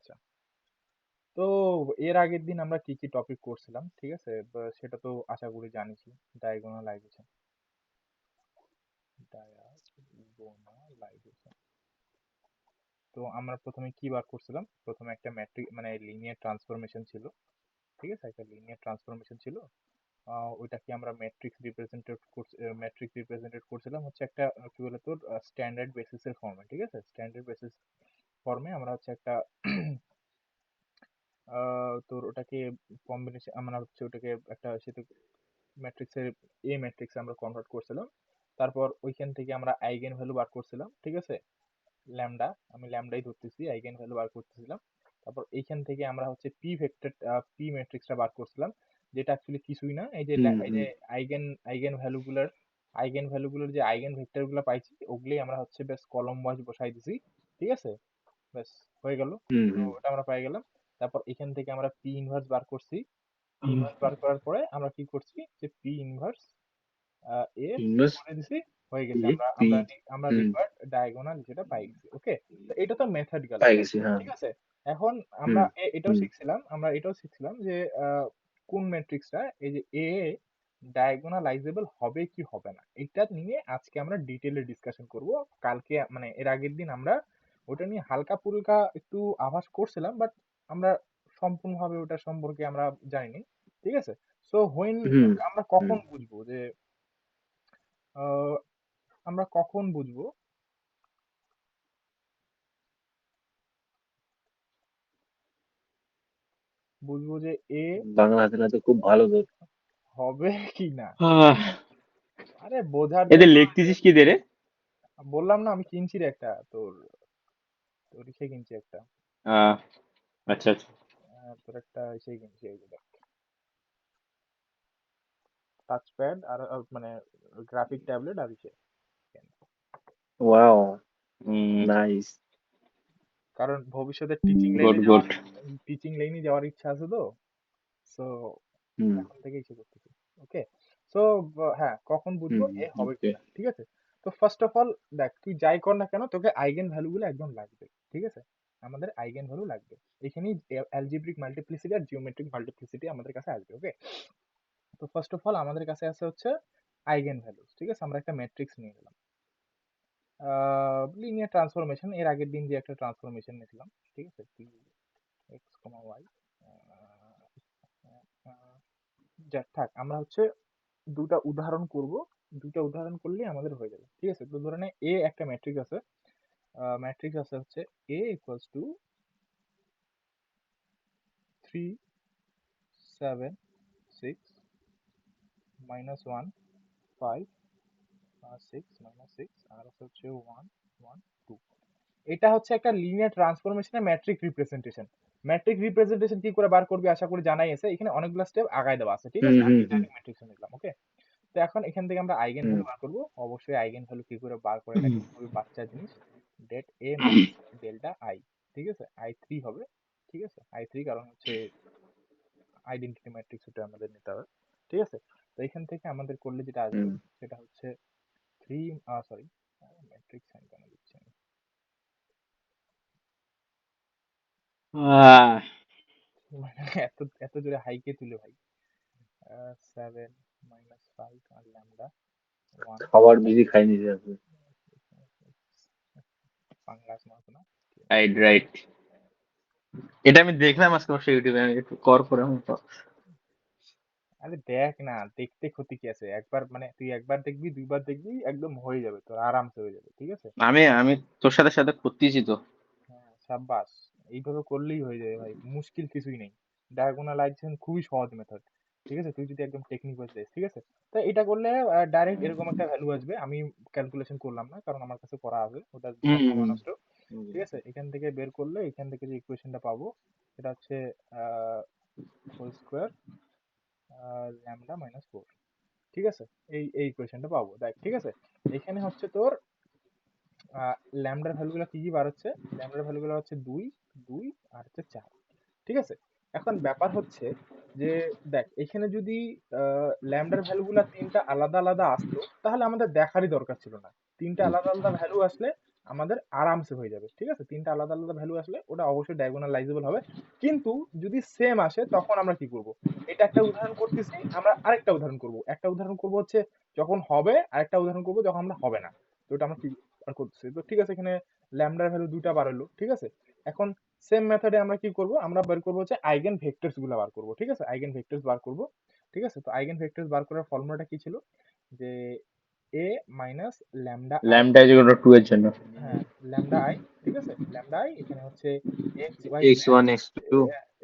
আচ্ছা, তো এর আগের দিন আমরা কি কি টপিক করছিলাম, ঠিক আছে? সেটা তো আশা করি জানিসই। Diagonalisation, diagonalisation. তো আমরা প্রথমে কি বার করছিলাম? প্রথমে একটা ম্যাট্রিক মানে লিনিয়ার ট্রান্সফরমেশন ছিল, ঠিক আছে? একটা লিনিয়ার ট্রান্সফরমেশন ছিল। ওইটাকে আমরা ম্যাট্রিক্স রিপ্রেজেন্টেড করছিলাম হচ্ছে একটা কি বলে তোর স্ট্যান্ডার্ড বেসিসের ফর্মে, ঠিক আছে? স্ট্যান্ডার্ড বেসিস ফর্মে আমরা হচ্ছে একটা তোর ওটাকে কম্বিনেশন, আমরা হচ্ছে ওটাকে একটা সেটা ম্যাট্রিক্সের ম্যাট্রিক্সে আমরা কনভার্ট করছিলাম। তারপর ওইখান থেকে আমরা আইগেন ভ্যালু বার করছিলাম, ঠিক আছে? ল্যামডা, আমি ল্যামডাই ধরতেছি, আইগেন ভ্যালু বার করতেছিলাম। তারপর এইখান থেকে আমরা হচ্ছে পি ম্যাট্রিক্সটা বার করছিলাম, যেটা অ্যাকচুয়ালি কিছুই না, হুম এই হুম যে আইগেন আইগেন ভ্যালুগুলোর যে আইগেন ভেক্টর গুলো পাইছি, ওগুলোই আমরা হচ্ছে বেশ কলম ওয়াইজ বসাই দিছি, ঠিক আছে? ব্যাস, হয়ে গেল। হুম তো হুম ওটা আমরা পেয়ে গেলাম। তারপর এখান থেকে আমরা পি ইনভার্স বার করছি। পি ইনভার্স বার করার পরে আমরা কি করছি, যে পি ইনভার্স এ ইনভার্স করে দিছি, হয়ে গেছে। এ আমরা পি। আমরা আমরা হুম, রিকোয়ার্ড ডায়াগোনাল যেটা পাই গেছি। ওকে, তো এটা তো মেথড গেল, পাই গেছি, হ্যাঁ। ঠিক আছে? এখন আমরা হুম হুম এটাও শিখছিলাম যে কোন ম্যাট্রিক্সটা এই যে এ ডায়াগোনালাইজেবল হবে কি হবে না, এটা নিয়ে আজকে আমরা ডিটেইলে ডিসকাশন করব। কালকে মানে এর আগের দিন আমরা ওটা নিয়ে হালকা ফুলকা একটু আভাস করছিলাম, বাট আমরা সম্পূর্ণভাবে ওটা সম্পর্কে আমরা জানিনি, ঠিক আছে? সো হুম আমরা হুম। কখন বুঝবো যে আহ, আমরা কখন বুঝবো যে এ বাংলা হাতে না তো খুব ভালো তোর। হবে কি না? আহ, আরে বোঝার এদের জন্য লিখতেছিস কি দে রে? বললাম না, আমি কিনছি রে একটা তোর ইসে কিনছি একটা, আহ, আচ্ছা আচ্ছা। তোর একটা ইসে কিনছি, এই যে টাচ প্যাড আর মানে গ্রাফিক ট্যাবলেট আর ইসে। Wow, nice. কারণ ভবিষ্যতে গুড গুড। টিচিং লাইনে যাওয়ার ইচ্ছা আছে তো, সো হুম এখন থেকে ইসে করতেছি। ওকে, সো হ্যাঁ, কখন বুঝবো হুম। এ হবে ওকে। কিনা, ঠিক আছে? তো ফার্স্ট অফ অল দেখ, তুই যাই কর না কেন, তোকে আইগেন ভ্যালু গুলো একদম লাগবে, ঠিক আছে? আমাদের আইগেন ভ্যালু লাগবে। এখানেই অ্যালজেব্রিক মাল্টিপ্লিসিটি আর জিওমেট্রিক মাল্টিপ্লিসিটি আমাদের কাছে আসবে। ওকে, তো ফার্স্ট অফ অল আমাদের কাছে আছে হচ্ছে আইগেন ভ্যালু, ঠিক আছে? আমরা একটা ম্যাট্রিক্স নিয়ে নিলাম, লিনিয়ার ট্রান্সফরমেশন, এর আগের দিন যে একটা ট্রান্সফরমেশন নিয়েছিলাম, ঠিক আছে? পি এক্স কমা ওয়াই, যাক থাক, আমরা হচ্ছে দুটা উদাহরণ করব। দুটা উদাহরণ করলেই আমাদের হয়ে যাবে, ঠিক আছে? তো ধরে নে এ একটা ম্যাট্রিক্স আছে, হচ্ছে এ ইকুয়ালস টু 3 7 6 -1 5 6 আর হচ্ছে 1 1 2। এটা হচ্ছে একটা লিনিয়ার ট্রান্সফরমেশনের ম্যাট্রিক রিপ্রেজেন্টেশন। ম্যাট্রিক রিপ্রেজেন্টেশন কি করে বার করবি আশা করি জানাই আছে, এখানে অনেকগুলো স্টেপ আগায় দেওয়া আছে, ঠিক হুম আছে? আমি হুম হুম ডাইরেক্ট ম্যাট্রিক্স নিলাম। ওকে, তো এখন এখান থেকে আমরা আইগেন হুম ভ্যালু বার করব। অবশ্যই আইগেন ভ্যালু কি করে বার করে, এটা কিন্তু খুবই বাচ্চা জিনিস। Det A minus delta I, ঠিক আছে? i3 হবে, ঠিক আছে? i3, কারণ হচ্ছে আইডেন্টিটি ম্যাট্রিক্স, ওটা আমাদের নিতে হবে, ঠিক আছে? তো এখান থেকে আমাদের করলে যেটা আসবে হুম। সেটা হচ্ছে থ্রি, সরি, ম্যাট্রিক্স সাইন কেন দিচ্ছি আমি? আহ, মানে এত এত জোরে হাইকে তুলে ভাই। 7 - 5 আর ল্যামডা 1, খাবার বেশি খাইনি রে আজকে। পাঙ্গাস মাছ না। Right right. এটা আমি দেখলাম আজকে অবশ্য ইউটিউবে, আমি একটু কর করে আমি তো। আরে দেখ না, দেখতে ক্ষতি কি আছে? একবার মানে তুই একবার দেখবি, দুইবার দেখবি, একদম হয়ে যাবে, তোর আরামসে হয়ে যাবে, ঠিক আছে? আমি আমি তোর সাথে সাথে করতেছি তো। হ্যাঁ, সাব্বাস। এইভাবে করলেই হয়ে যাবে ভাই, মুশকিল কিছুই নেই। ডায়াগোনালাইজেশন খুবই সহজ মেথড, ঠিক আছে? তুই যদি একদম টেকনিক বুঝতে ঠিক আছে? তো এটা করলে ডাইরেক্ট এরকম একটা ভ্যালু আসবে। আমি ক্যালকুলেশন করলাম না, কারণ আমার কাছে করা আছে, ওটা হুম সব হুম সময় হুম। নষ্ট, ঠিক আছে? এখান থেকে বের করলে এখান থেকে যে ইকুয়েশনটা পাবো সেটা হচ্ছে হোল স্কোয়ার ল্যামডা -4, ঠিক আছে? এই ইকুয়েশনটা পাবো, দেখ, ঠিক আছে? এখানে হচ্ছে তোর ল্যামডার ভ্যালুগুলো কি কি বার হচ্ছে? ল্যামডার ভ্যালুগুলো হচ্ছে 2 2 আর হচ্ছে 4, ঠিক আছে? এখন ব্যাপার হচ্ছে যে দেখ, এখানে যদি ল্যামডার ভ্যালুগুলা তিনটা আলাদা আলাদা আসতো, তাহলে আমাদের দেখারই দরকার ছিল না। তিনটা আলাদা আলাদা ভ্যালু আসলে আমাদের আরামসে হয়ে যাবে। ঠিক আছে, তিনটা আলাদা আলাদা ভ্যালু আসলে ওটা অবশ্যই ডায়াগোনালাইজেবল হবে। কিন্তু যদি সেম আসে তখন আমরা কি করব, এটা একটা উদাহরণ করতেছি, আমরা আরেকটা উদাহরণ করব, একটা উদাহরণ করব হচ্ছে যখন হবে, আরেকটা উদাহরণ করব যখন আমরা হবে না। তো এটা আমরা কি আর করতেছি, তো ঠিক আছে, এখানে ল্যামডার ভ্যালু দুইটা বার হলো। ঠিক আছে, এখন সেম মেথডে আমরা কি করব, আমরা বের করব হচ্ছে আইগেন ভেক্টরস গুলো বার করব। ঠিক আছে, আইগেন ভেক্টরস বার করব। ঠিক আছে, তো আইগেন ভেক্টরস বার করার ফর্মুলাটা কি ছিল, যে A minus lambda I. Lambda is equal to 2 এর জন্য হ্যাঁ, ল্যামডা আই। ঠিক আছে, ল্যামডা আই এখানে হচ্ছে X Y Z, x1 x2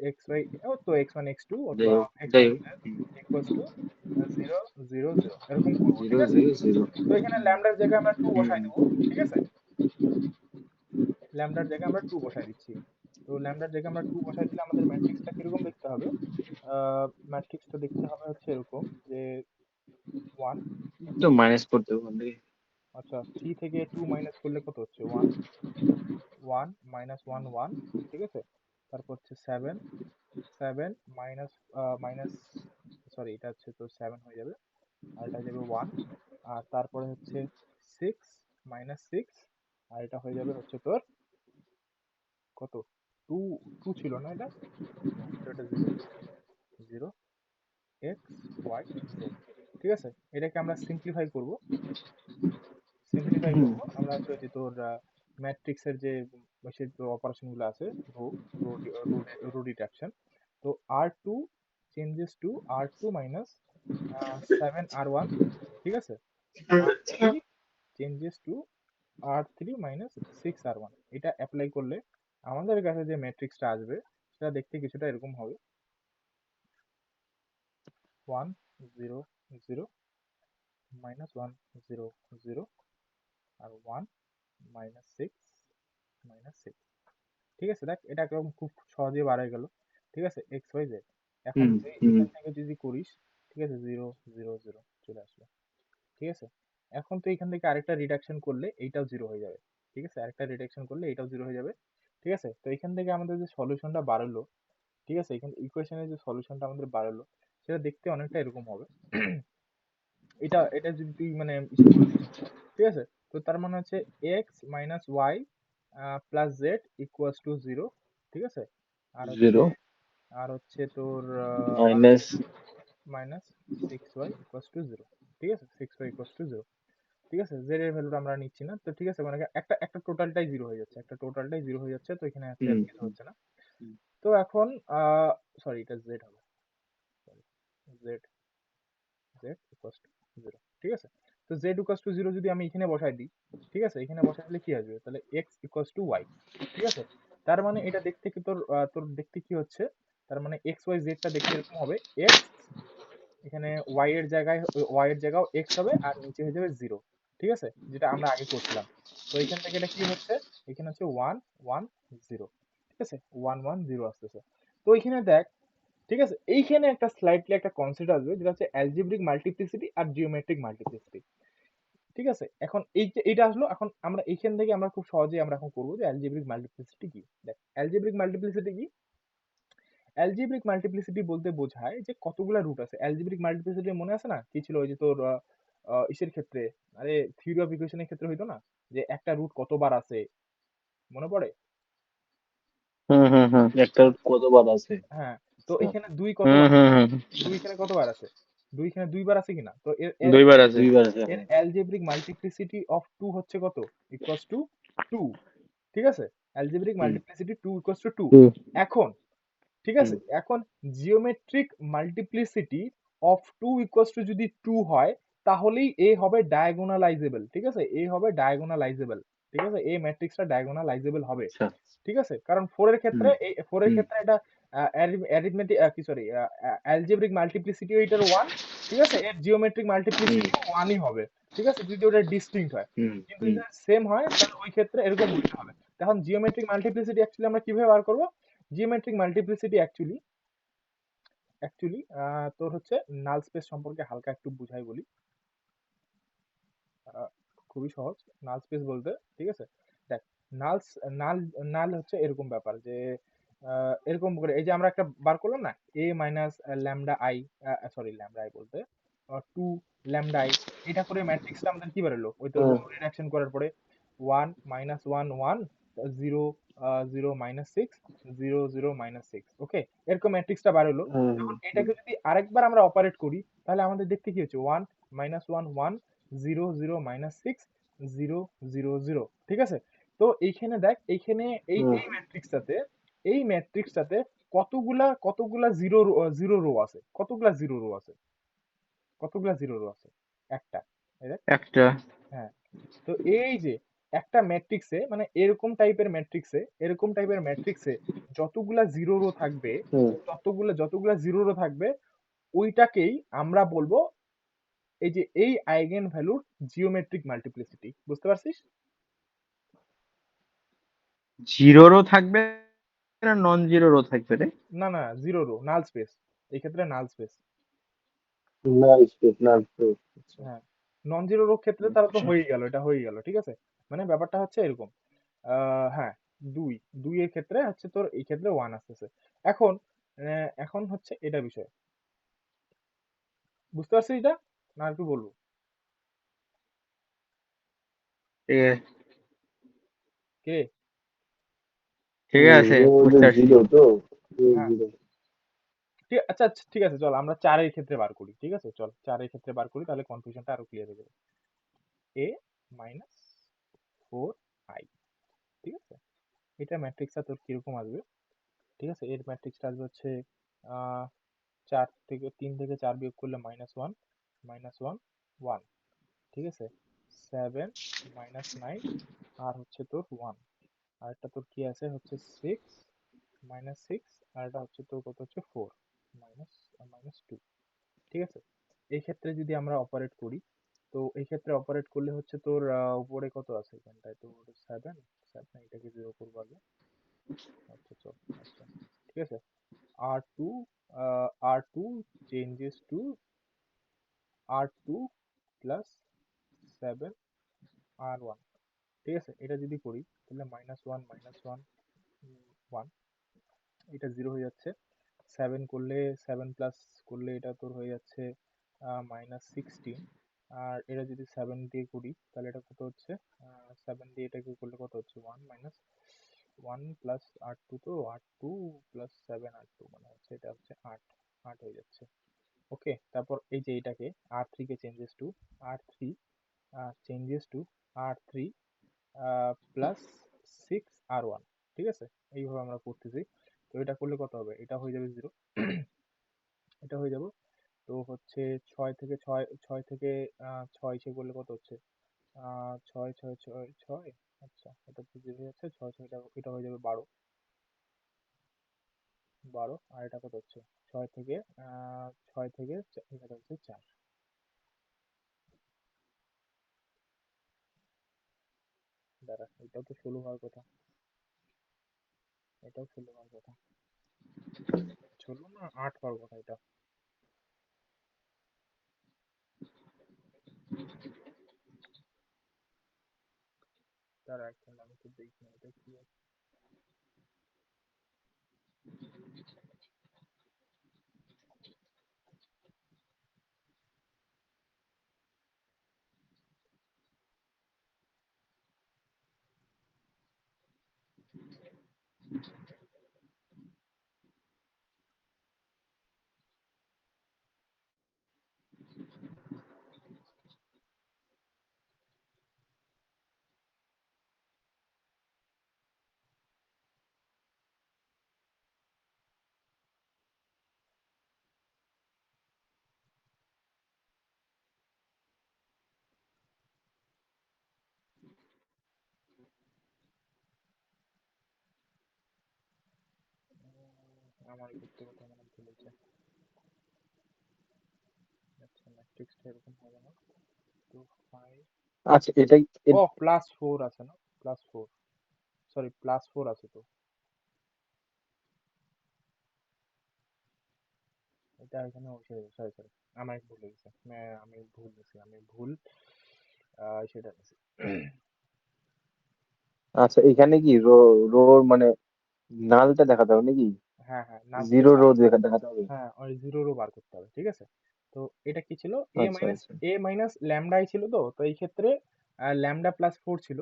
X Y, ও তো এক্স ওয়ান এক্স টু যাই অথবা হোক এক্স যাই ওয়াই হোক জেড ইকুয়ালস টু 0 0 0 এরকম করবো। ঠিক 0 আছে, 0 0 তো এখানে ল্যামডার জায়গায় আমরা টু হুম বসাই দেবো। ঠিক আছে, ল্যামডার জায়গায় আমরা টু বসাই দিচ্ছি। তো ল্যামডার জায়গায় আমরা টু বসাই দিলে আমাদের ম্যাট্রিক্সটা কিরকম দেখতে হবে, ম্যাট্রিক্সটা দেখতে হবে হচ্ছে এরকম যে ওয়ান, তো মাইনাস করতে হবে ওখান থেকে আচ্ছা থ্রি থেকে টু মাইনাস করলে কত হচ্ছে, one, one minus one one. ঠিক আছে, তারপর হচ্ছে seven, seven minus minus, sorry এটা হচ্ছে তো সেভেন হয়ে যাবে, আর এটা হয়ে যাবে ওয়ান। আর তারপরে হচ্ছে সিক্স মাইনাস সিক্স, আর এটা হয়ে যাবে হচ্ছে তোর কত, টু, টু ছিল না এটা, তো এটা zero, zero X Y Z. ঠিক আছে, এটাকে আমরা সিম্পলিফাই করব, সিম্পলিফাই হুম করব আমরা হচ্ছে ওই যে তোর ম্যাট্রিক্সের যে সে অপারেশন গুলো আছে, রো, রো, রো ডিডাকশন। তো R two changes to R two minus seven R one. ঠিক আছে, R three changes to R three minus six R one. এটা অ্যাপ্লাই করলে আমাদের কাছে যে ম্যাট্রিক্সটা আসবে সেটা দেখতে কিছুটা এরকম হবে, one zero zero minus one zero zero আর one minus six minus six. ঠিক আছে, দেখ এটা একদম খুব সহজে বাড়ায় গেল। ঠিক আছে, এক্স ওয়াই জেড। এখন হুম তুই হুম এখান থেকে যদি করিস, ঠিক আছে, জিরো জিরো জিরো চলে আসলো। ঠিক আছে, এখন তুই এখান থেকে আরেকটা রিডাকশন করলে এইটাও জিরো হয়ে যাবে। ঠিক আছে, আরেকটা রিডাকশন করলে এইটাও জিরো হয়ে যাবে। ঠিক আছে, তো এখান থেকে আমাদের যে সলিউশনটা বাড়লো, ঠিক আছে, এখানে ইকুয়েশনের যে সলিউশনটা আমাদের বাড়লো সেটা দেখতে অনেকটা এরকম হবে। এটা এটা যদি তুই মানে ইসে করে দিস, ঠিক আছে, তো তার মানে হচ্ছে X minus Y plus Z equals to zero. ঠিক আছে, আর হচ্ছে 0 আর হচ্ছে তোর minus minus six Y equals to zero. ঠিক আছে, six Y equals to zero. ঠিক আছে, জেড এর ভ্যালুটা আমরা নিচ্ছি না তো। ঠিক আছে, মানে একটা একটা টোটালটাই জিরো হয়ে যাচ্ছে, একটা টোটালটাই জিরো হয়ে যাচ্ছে, তো এখানে হচ্ছে হুম আর কিছু হুম হচ্ছে না। তো এখন সরি এটা জেড হবে, sorry Z, Z equals to zero. ঠিক আছে, তো জেড ইকুয়ালস টু জিরো যদি আমি এখানে বসাই দিই, ঠিক আছে, এখানে বসাই দিলে কি আসবে, তাহলে এক্স ইকুয়ালস টু ওয়াই। ঠিক আছে, তার মানে এটা দেখতে কি তোর তোর দেখতে কি হচ্ছে, তার মানে এক্স ওয়াই জেডটা দেখতে এরকম হবে, এক্স এখানে ওয়াই এর জায়গায়, ওয়াই এর জায়গাও এক্স হবে আর নিচে হয়ে যাবে জিরো। ঠিক আছে, যেটা আমরা আগে করছিলাম। তো এখান থেকে এটা কি হচ্ছে, এখানে হচ্ছে ওয়ান ওয়ান জিরো। ঠিক আছে, ওয়ান ওয়ান জিরো আসতেছে। তো এখানে দেখ, ঠিক আছে, এইখানে একটা স্লাইটলি একটা কনসেপ্ট আসবে যেটা হচ্ছে অ্যালজেব্রিক মাল্টিপ্লিসিটি আর জিওমেট্রিক মাল্টিপ্লিসিটি। ঠিক আছে, এখন এই যে এটা আসলো, এখন আমরা এইখান থেকে আমরা খুব সহজেই আমরা এখন করবো যে অ্যালজেব্রিক মাল্টিপ্লিসিটি কি। দেখ অ্যালজেব্রিক মাল্টিপ্লিসিটি কি, অ্যালজেব্রিক মাল্টিপ্লিসিটি বলতে বোঝায় যে কতগুলা রুট আছে। অ্যালজেব্রিক মাল্টিপ্লিসিটি মনে আছে না কি ছিল, ওই যে তোর ইসের ক্ষেত্রে, আরে থিওরি অফ ইকুয়েশনের ক্ষেত্রে হইতো না, যে একটা রুট কতবার আছে, মনে পড়ে? হুম হুম হুম একটা কতবার আছে হ্যাঁ, তো আচ্ছা এখানে দুই হুম কতবার হুম আছে, হুম দুই এখানে কতবার আছে, দুই এখানে দুইবার আছে কিনা, তো এর এর দুইবার আছে দুইবার আছে এর হ্যাঁ অ্যালজেব্রিক মাল্টিপ্লিসিটি অফ টু হচ্ছে কত, ইকুয়ালস টু টু। ঠিক আছে, algebraic hmm multiplicity two equals two two. হুম এখন ঠিক হুম আছে, এখন geometric multiplicity of two equals two যদি টু হয়, তাহলেই এ হবে ডায়াগোনালাইজেবল। ঠিক আছে, এ হবে ডায়াগোনালাইজেবল। ঠিক আছে, এই ম্যাট্রিক্সটা ডায়াগোনালাইজেবল হবে। আচ্ছা ঠিক আছে, কারণ ফোর এর ক্ষেত্রে, হুম এই ফোর এর হুম ক্ষেত্রে এটা অ্যারিথমেটিক কি সরি অ্যালজেব্রিক মাল্টিপ্লিসিটিও এটার ওয়ান। ঠিক আছে, এর জিওমেট্রিক হুম মাল্টিপ্লিসিটিও ওয়ানই হবে। ঠিক আছে, যদি ওটা ডিস্টিংক্ট হয়। হুম কিন্তু হুম যদি সেম হয় তাহলে ওই ক্ষেত্রে এরকম উল্টো হবে। এখন জিওমেট্রিক মাল্টিপ্লিসিটি অ্যাকচুয়ালি আমরা কিভাবে বার করব, জিওমেট্রিক মাল্টিপ্লিসিটি অ্যাকচুয়ালি অ্যাকচুয়ালি তোর হচ্ছে নাল স্পেস সম্পর্কে হালকা একটু বুঝাই বলি। আহ, খুবই সহজ নাল স্পেস বলতে। ঠিক আছে, দেখ নাল, নাল নাল হচ্ছে এরকম ব্যাপার যে এরকম করে এই যে আমরা একটা বার করলাম না, A minus lambda I, sorry lambda I বলতে টু ল্যামডা আই, এটা করে ম্যাট্রিক্সটা আমাদের কি বেরোলো, ওই তো রো রিডাকশন করার পরে 1 minus 1 1 0 0 minus 6 0 0 minus 6, ওকে, এরকম ম্যাট্রিক্সটা বার হলো। হুম এখন হুম এটাকে যদি আরেকবার আমরা অপারেট করি, তাহলে আমাদের দেখতে কি হচ্ছে, 1 minus 1 1 0 0 minus 6 0 0 0, ঠিক আছে। তো এইখানে দেখ, এইখানে এই হুম। এই ম্যাট্রিক্সটাতে, এই ম্যাট্রিক্সটাতে কতগুলা জিরো, জিরো রো আছে, কতগুলা জিরো রো আছে, কতগুলা জিরো রো আছে, একটা, এই দেখ। একটা। হ্যাঁ, তো এই যে একটা ম্যাট্রিক্সে, মানে এরকম টাইপের ম্যাট্রিক্সে যতগুলা জিরো রো থাকবে, হুম। যতগুলা জিরো রো থাকবে, ওইটাকেই আমরা বলবো এই যে এই আইগেন ভ্যালুর জিওমেট্রিক মাল্টিপ্লিসিটি, বুঝতে পারছিস? জিরো রো থাকবে না নন জিরো রো থাকবে রে? না না, জিরো রো, নাল স্পেস, এই ক্ষেত্রে null space. Nice good nice good. আচ্ছা হ্যাঁ, নন জিরো রো ক্ষেত্রে তাহলে তো আচ্ছা। হয়েই গেল, এটা হয়ে গেল, ঠিক আছে। মানে ব্যাপারটা হচ্ছে এরকম, হ্যাঁ, দুই, দুইয়ের ক্ষেত্রে হচ্ছে তোর, এই ক্ষেত্রে ওয়ান আসতেছে। এখন এখন হচ্ছে এটা বিষয়, বুঝতে পারছিস এটা, না আর কি বলবো? ঠিক আছে কে? ঠিক আছে রো বুঝতে পারছি। জিরো তো, রো হ্যাঁ, জিরো। ঠিক, আচ্ছা আচ্ছা, ঠিক আছে, চল আমরা চারের ক্ষেত্রে বার করি, ঠিক আছে, চল চারের ক্ষেত্রে বার করি, তাহলে কনফিউশনটা আরো ক্লিয়ার হয়ে যাবে। এ মাইনাস 4i, ঠিক আছে, এটা ম্যাট্রিক্সটা তোর কিরকম আসবে, ঠিক আছে, এর ম্যাট্রিক্সটা আসবে হচ্ছে আহ 3 থেকে 4 বিয়োগ করলে -1, -1 1, ঠিক আছে, 7 -9, আর হচ্ছে তোর 1, আর একটা তোর কি আছে হচ্ছে 6 -6, আর এটা হচ্ছে তোর কত হচ্ছে 4 মাইনাস -2, ঠিক আছে। এই ক্ষেত্রে যদি আমরা অপারেট করি, তো এই ক্ষেত্রে অপারেট করলে হচ্ছে তোর উপরে কত আছে, এখানটায় তোর 7, 7, এটাকে 0 করবো আগে, আচ্ছা চল, আচ্ছা, ঠিক আছে, r2, r2 changes to r2 plus 7 r1, ঠিক আছে, এটা যদি করি তাহলে -1 -1 1, এটা 0 হয়ে যাচ্ছে, 7 করলে, 7 প্লাস করলে এটা তোর হয়ে যাচ্ছে -16, আর এটা যদি 7 দিয়ে করি তাহলে এটা কত হচ্ছে, 7 দিয়ে এটাকে করলে কত হচ্ছে, 1 মাইনাস 1 প্লাস r2, তো r2 প্লাস 7 r2 মানে হচ্ছে এটা হচ্ছে 8, 8 হয়ে যাচ্ছে, ওকে। তারপর এই যে এটাকে r3 K r3 changes to r3 plus 6 r1, ঠিক আছে, এইভাবে আমরা করতেছি। তো এটা করলে কত হবে, এটা হয়ে যাবে 0, এটা হয়ে যাবে, তো হচ্ছে 6 থেকে 6, 6 থেকে 6 সে করলে কত হচ্ছে, 6 6 6 6, আচ্ছা, এটা তো 0 হয়ে যাচ্ছে, 6 6, এটা হয়ে যাবে 12, 12, আর এটা কত হচ্ছে, 6 থেকে 6 থেকে এটা হচ্ছে 4, দাঁড়া, এটাও তো 16 হওয়ার কথা, এটাও 16 হওয়ার কথা, 16 না 8 হওয়ার কথা এটা, দাঁড়া এক সেকেন্ড, আমি তো দেখি না এটা কি আছে। আমার ব্যক্তিগত মনে ভুল হয়েছে, আচ্ছা ম্যাট্রিক্সটা এরকম হবে না, তো 5, আচ্ছা এটাই ও +4 আছে না, +4, সরি +4 আছে তো, এটা এখানে সরি সরি সরি, আমার ভুল হয়ে গেছে, আমি ভুল নিছি, আমি ভুল সেটা নিছি। আচ্ছা এখানে কি রো, রোর মানে নালটা দেখাতে হবে নাকি? হ্যাঁ হ্যাঁ, নাল জিরো স্পেস, রো দেখাতে হবে। হ্যাঁ ওই জিরো রো বার করতে হবে, ঠিক আছে। তো এটা কি ছিল, আচ্ছা আচ্ছা। এ মাইনাস ল্যামডাই ছিল, তো তো এই ক্ষেত্রে ল্যামডা +4 ছিল,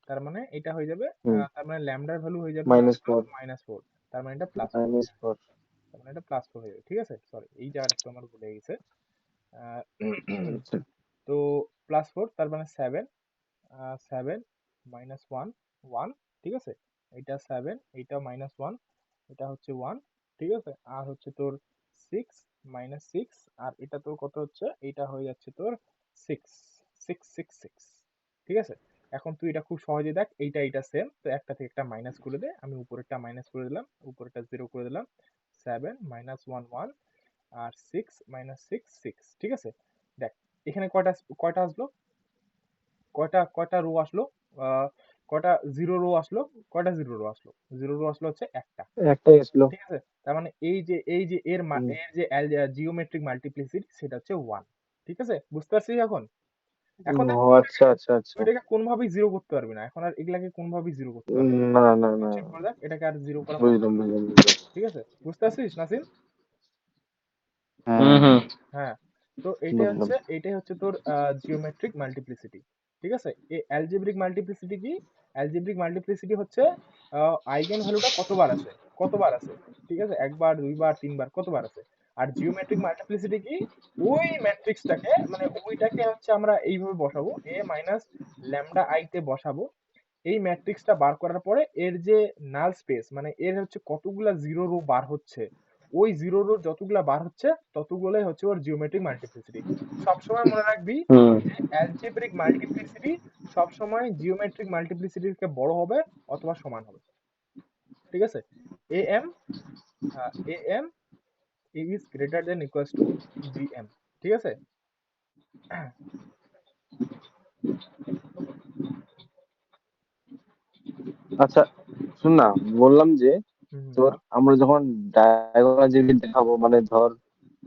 তার মানে এটা হয়ে যাবে হুম তার মানে ল্যামডার ভ্যালু হয়ে যাবে -4 -4, তার মানে এটা +4, -4 তার মানে এটা +4 হয়ে যাবে। ঠিক আছে, সরি এই জায়গাটা একটু আমার ভুলে গেছে। আহ, আচ্ছা তো +4 তার মানে 7, 7 -1 1, ঠিক আছে, এটা 7, এটা -1, এটা হচ্ছে 1, ঠিক আছে, আর হচ্ছে তোর 6 -6, আর এটা তোর কত হচ্ছে, এটা হয়ে যাচ্ছে তোর 6 6 6 6, ঠিক আছে। এখন তুই এটা খুব সহজে দেখ, এইটা সেম, তো একটা থেকে একটা মাইনাস করে দে, আমি উপরেরটা মাইনাস করে দিলাম, উপরেরটা 0 করে দিলাম, 7 -1 1, আর 6 -6 6, ঠিক আছে। দেখ এখানে কয়টা কয়টা আসলো, কয়টা কয়টা রো আসলো, আহ কয়টা জিরো রো আসলো, কয়টা জিরো রো আসলো, জিরো রো আসলো হচ্ছে একটা, একটাই আসলো। ঠিক আছে। তার মানে এই যে হুম। এর যে জিওমেট্রিক মাল্টিপ্লিসিটি সেটা হচ্ছে 1, ঠিক আছে, বুঝতে পারছিস এখন। এখন দেখ ও তুই আচ্ছা আচ্ছা তুই আচ্ছা। এটাকে কোনোভাবেই জিরো করতে পারবি না, এখন আর এগুলাকে কোনোভাবেই জিরো করতে পারবি না। না না না, চেক করে দেখ, এটাকে আর জিরো করা বুঝলাম পসিবল, বুঝলাম বুঝলাম। ঠিক আছে, বুঝতে পারছিস নাসিম। হুম হ্যাঁ হুম হ্যাঁ, তো বুঝলাম। এইটাই হচ্ছে তোর জিওমেট্রিক মাল্টিপ্লিসিটি, ঠিক আছে। এই অ্যালজেব্রিক মাল্টিপ্লিসিটি কি, অ্যালজেব্রিক মাল্টিপ্লিসিটি হচ্ছে আইগেন ভ্যালুটা কতবার আছে, ঠিক আছে, একবার দুইবার তিনবার কতবার আছে। আর জিওমেট্রিক মাল্টিপ্লিসিটি কি, ওই ম্যাট্রিক্সটাকে মানে ওইটাকে হচ্ছে আমরা এইভাবে বসাবো, এ মাইনাস ল্যামডা আই তে বসাবো, এই ম্যাট্রিক্সটা বার করার পরে এর যে নাল স্পেস মানে এর হচ্ছে কতগুলা জিরো রো বার হচ্ছে, ওই জিরো রো যতগুলা বার হচ্ছে ততগুলাই হচ্ছে ওর জিওমেট্রিক মাল্টিপ্লিসিটি। সবসময় মনে রাখবি হুম যে অ্যালজেব্রিক মাল্টিপ্লিসিটি সবসময় জিওমেট্রিক মাল্টিপ্লিসিটির থেকে বড় হবে অথবা সমান হবে, ঠিক আছে। A M A M is greater than equals to G M, ঠিক আছে। আচ্ছা শোন না, বললাম যে তোর বল। আমরা যখন ডায়াগোনাল যেদিন দেখাবো, মানে ধর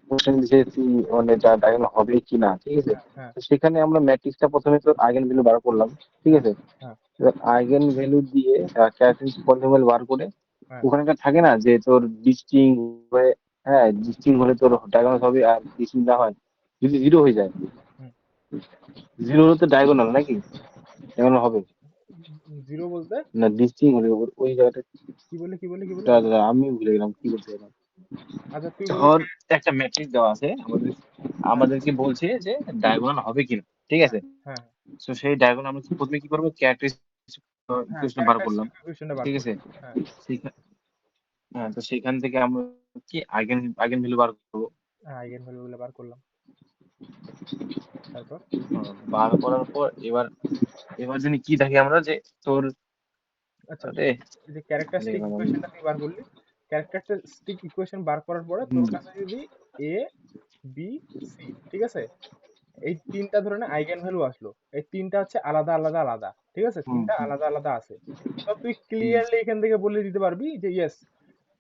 কোশ্চেন দিয়েছি মানে ডায়াগোনাল হবে কি না, ঠিক আছে। হ্যাঁ হ্যাঁ তো সেখানে আমরা ম্যাট্রিক্সটা প্রথমে তোর আইগেন ভ্যালু বার করলাম, ঠিক হ্যাঁ আছে। হ্যাঁ এবার আইগেন ভ্যালু দিয়ে ক্যারেক্টারিস্টিক পলিনোমিয়াল বার করে হ্যাঁ ওখানে একটা থাকে না যে তোর ডিস্টিং হয়ে, হ্যাঁ ডিস্টিং হলে তোর ডায়াগোনাল হবে, আর ডিস্টিং না হয় যদি জিরো হয়ে যায়, জিরো হলে তো ডায়াগোনাল নাকি, ডায়াগোনাল হবে জিরো বলতে না ডিস্টিং হলে ওই জায়গাটা। কি বলে দাঁড়া বল। দাঁড়া, আমি ভুলে গেলাম কি বলতে গেলাম। আচ্ছা তুই বলে ধর দে। একটা ম্যাট্রিক্স দেওয়া আছে আমাদের, হ্যাঁ আমাদেরকে বলছে যে ডায়াগোনাল হবে কিনা, ঠিক হ্যাঁ আছে। হ্যাঁ তো সেই ডায়াগোনাল আমরা প্রথমে কি করবো, ক্যারেক্টারিস্টিক হ্যাঁ ইকুয়েশন বার করলাম, ক্যারেক্টারিস্টিক ইকুয়েশনটা বার ঠিক আছে। করলাম। হ্যাঁ সেখান হ্যাঁ, তো সেখান থেকে আমরা কি আইগেন আইগেন ভ্যালু বার করবো। হ্যাঁ আইগেন ভ্যালু গুলো বার করলাম, তারপর বার করার পর এবার এবার জানি কি দেখি আমরা যে তোর, আচ্ছা আরে এই যে ভুলে ক্যারেক্টারিস্টিক গেলাম আমি। ইকুয়েশনটা তুই বার করলি, ক্যারেক্টারিস্টিক ইকুয়েশন বার করার পরে তোর হুম কাছে যদি এ বি সি, ঠিক আছে, এই তিনটা ধরনের আইগেন ভ্যালু আসলো, এই তিনটা হচ্ছে আলাদা আলাদা আলাদা, ঠিক আছে, হুম তিনটা হুম আলাদা আলাদা আছে। তো তুই হুম ক্লিয়ারলি এখান থেকে বলে দিতে পারবি যে ইয়েস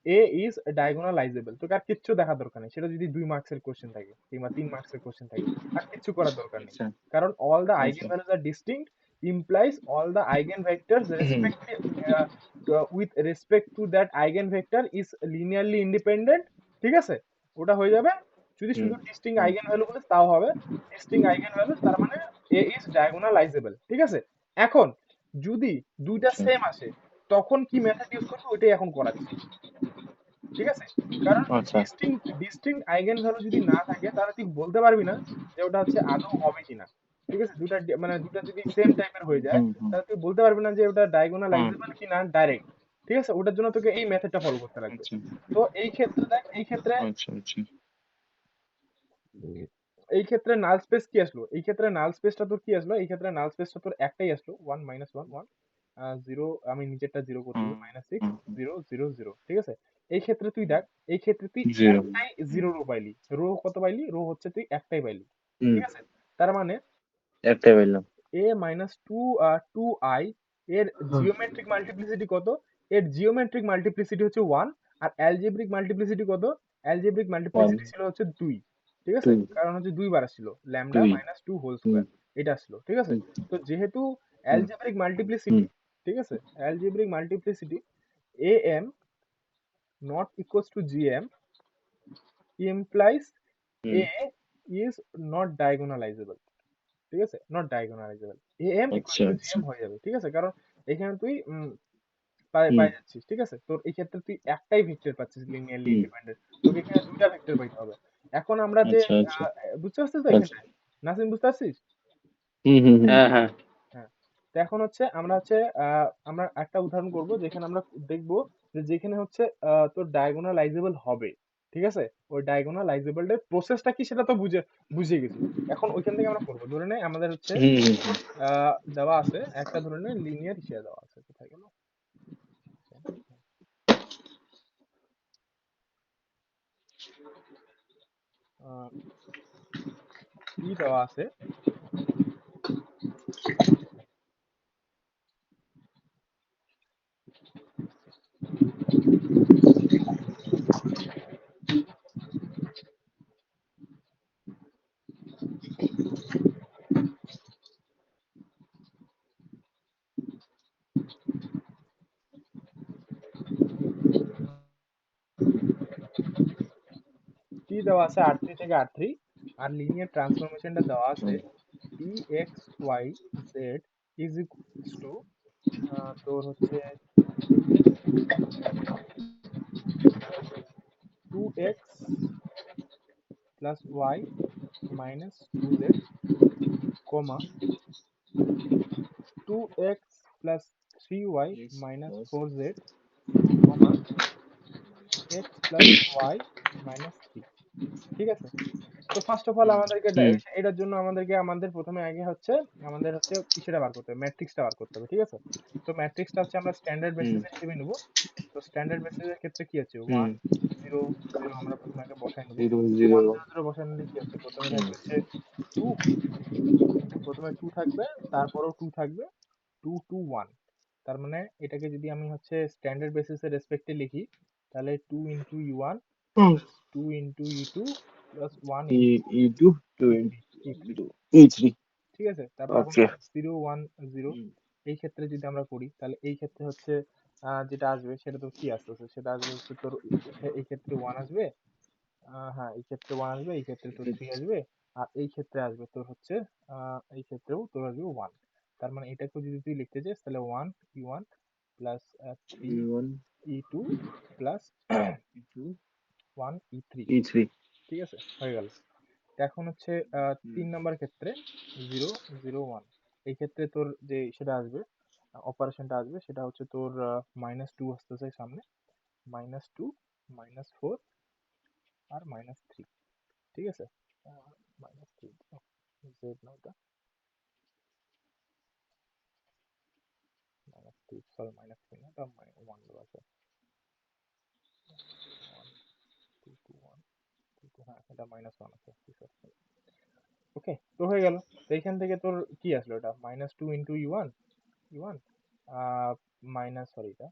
এ ইজ ডায়াগোনালাইজেবল, তোকে আর কিচ্ছু দেখার দরকার নেই, সেটা যদি 2 মার্কসের কোশ্চেন থাকে কিংবা 3 মার্কসের কোশ্চেন থাকে, আর কিচ্ছু করার দরকার নেই। আচ্ছা কারণ অল দ্য আইগেন আচ্ছা ভ্যালুজ আর distinct implies all the eigenvectors hmm respective with respect to that eigenvector is linearly independent, ঠিক আছে, ওটা হয়ে যাবে। যদি হুম শুধু ডিস্টিং হুম আইগেন ভ্যালু বলে তাও হবে, ডিস্টিং আইগেন ভ্যালু তার মানে এ ইজ ডায়াগোনালাইজেবল, ঠিক আছে। এখন যদি দুইটা আচ্ছা সেম আসে তখন কি মেথড ইউজ করবে ওইটাই এখন করাচ্ছি, ঠিক আছে। কারণ আচ্ছা ডিস্টিংক্ট আইগেন ভ্যালু যদি না থাকে তাহলে তুই বলতে পারবি না যে ওটা হচ্ছে আদৌ হবে কিনা, ঠিক আছে। মানে দুটা যদি সেম টাইপের হয়ে যায় হুম হুম তাহলে তুই বলতে পারবি না যে ওটা হুম ডায়াগোনালাইজেবল কি না ডাইরেক্ট, ঠিক আছে। ওটার জন্য তোকে এই মেথডটা ফলো করতে লাগবে। আচ্ছা তো এই ক্ষেত্রে দেখ আচ্ছা আচ্ছা এই ক্ষেত্রে নাল স্পেস কি আসলো, এই ক্ষেত্রে নাল স্পেসটা তোর কি আসলো, এই ক্ষেত্রে নাল স্পেসটা তোর একটাই আসলো, 1 - 1 1, 0, আমি নিচেরটা জিরো করছি, হুম -6 হুম 0 0 0, ঠিক আছে। এই ক্ষেত্রে তুই দেখ, এই ক্ষেত্রে তুই জিরো একটাই জিরো রো পাইলি, রো কত পাইলি, রো হচ্ছে তুই একটাই পাইলি, হুম ঠিক আছে। তার মানে একটাই পেলাম। a মাইনাস টু 2i এর জিওমেট্রিক মাল্টিপ্লিসিটি কত, এর জিওমেট্রিক মাল্টিপ্লিসিটি হচ্ছে 1, আর অ্যালজেব্রিক মাল্টিপ্লিসিটি কত, অ্যালজেব্রিক ওয়ান মাল্টিপ্লিসিটি ছিল হচ্ছে 2, ঠিক আছে, টু কারণ হচ্ছে দুইবার আসছিল ল্যামডা দুই মাইনাস টু হোল হুম স্কোয়ার, এটা আসলো, ঠিক আছে। হুম তো যেহেতু হুম অ্যালজেব্রিক হুম মাল্টিপ্লিসিটি, ঠিক আছে, algebraic multiplicity A M not equals to G M implies hmm A is not diagonalisable, ঠিক আছে, not diagonalisable, A M equals আচ্ছা টু জি আচ্ছা এম হয়ে যাবে, ঠিক আছে। কারণ এখানে তুই পাই হুম, যাচ্ছিস, ঠিক আছে? তোর এই ক্ষেত্রে তুই একটাই ভেক্টর পাচ্ছিস লিনিয়ারলি ইন্ডিপেন্ডেন্ট, তোকে এখানে দুইটা ভেক্টর পাইতে হবে। এখন আমরা যে আচ্ছা আচ্ছা বুঝতে পারছিস তো আচ্ছা। এখানটায়? নাসিম, বুঝতে পারছিস? হুম হুম হুম। হ্যাঁ হ্যাঁ। হ্যাঁ। তো এখন হচ্ছে আমরা একটা উদাহরণ করব যেখানে আমরা দেখব যে যেখানে হচ্ছে তোর ডায়াগোনালাইজেবল হবে, ঠিক আছে? ওই ডায়াগোনালাইজেবল এর প্রসেসটা কি সেটা তো বুঝে গেছি। এখন ওইখান থেকে আমরা করব, ধরে নে আমাদের হচ্ছে হুম হুম হুম। দেওয়া আছে একটা, ধরে নে লিনিয়ার হিসেবে দেওয়া আছে, কোথায় গেল? কি দেওয়া আছে, টি দেওয়া আছে R3 থেকে R3, আর লিনিয়ার ট্রান্সফরমেশনটা দেওয়া আছে EXYZ ইজ ইকুয়ালস টু তোর হচ্ছে 2x plus y minus 2z, কমা 2x plus 3y Yes, minus boss. 4z, কমা x প্লাস y মাইনাস 3। ঠিক আছে? তো ফার্স্ট অফ অল হুম আমাদেরকে হুম এটার জন্য আমাদের প্রথমে আগে হচ্ছে আমাদের হচ্ছে ইসেটা বার করতে হবে, ম্যাট্রিক্সটা বার করতে হবে, ঠিক আছে? তো ম্যাট্রিক্সটা হচ্ছে আমরা স্ট্যান্ডার্ড হুম বেসিস হিসেবে নেব। তো স্ট্যান্ডার্ড বেসিসের ক্ষেত্রে কি আছে, হুম। 1 0 0 আমরা প্রথমে আগে বসাই নেব। 1 0 0। 0 0 বসাই নিলে কি হচ্ছে, প্রথমে হুম থাকবে হচ্ছে 2, প্রথমে 2 থাকবে, তারপরেও 2 থাকবে, 2 2 1। তার মানে এটাকে যদি আমি হচ্ছে স্ট্যান্ডার্ড বেসিসের রেসপেক্টে লিখি, তাহলে 2 into u1 hmm. Plus 2 into u2 plus 1 E into E2 2 e3 e3। into E3। ঠিক আছে? তারপর এখন ওকে। 0 1 0, হুম এই ক্ষেত্রে যদি আমরা করি তাহলে এই ক্ষেত্রে হচ্ছে যেটা আসবে সেটা তো কি আসতেছে, সেটা আসবে হচ্ছে তোর এই ক্ষেত্রে 1 আসবে, হ্যাঁ এই ক্ষেত্রে 1 আসবে, এই ক্ষেত্রে তোর 3 আসবে, আর এই ক্ষেত্রে আসবে তোর হচ্ছে এই ক্ষেত্রেও তোর আসবে 1। তার মানে এটাকে যদি তুই লিখতে চাস তাহলে 1 e1 plus 3 E1 e2 plus E2 1 e3। E3। ঠিক আছে, হয়ে গেল। তো এখন হচ্ছে হুম 3 নম্বর ক্ষেত্রে 0 0 1, এই ক্ষেত্রে তোর যে সেটা আসবে, অপারেশনটা আসবে সেটা হচ্ছে তোর -2 আসতেছে সামনে, -2 -4 আর -3। ঠিক আছে, -3 জেড না ওটা, -2 সরি -3 না, এটা 1 দেওয়া আছে, 1 2 2 1 2 2, হ্যাঁ এটা -1 আছে, ওকে। তো হয়ে গেল। তো এইখান থেকে তোর কি আসলো, এটা -2 ইন্টু ইউ1 ইউ1 মাইনাস, সরি এটা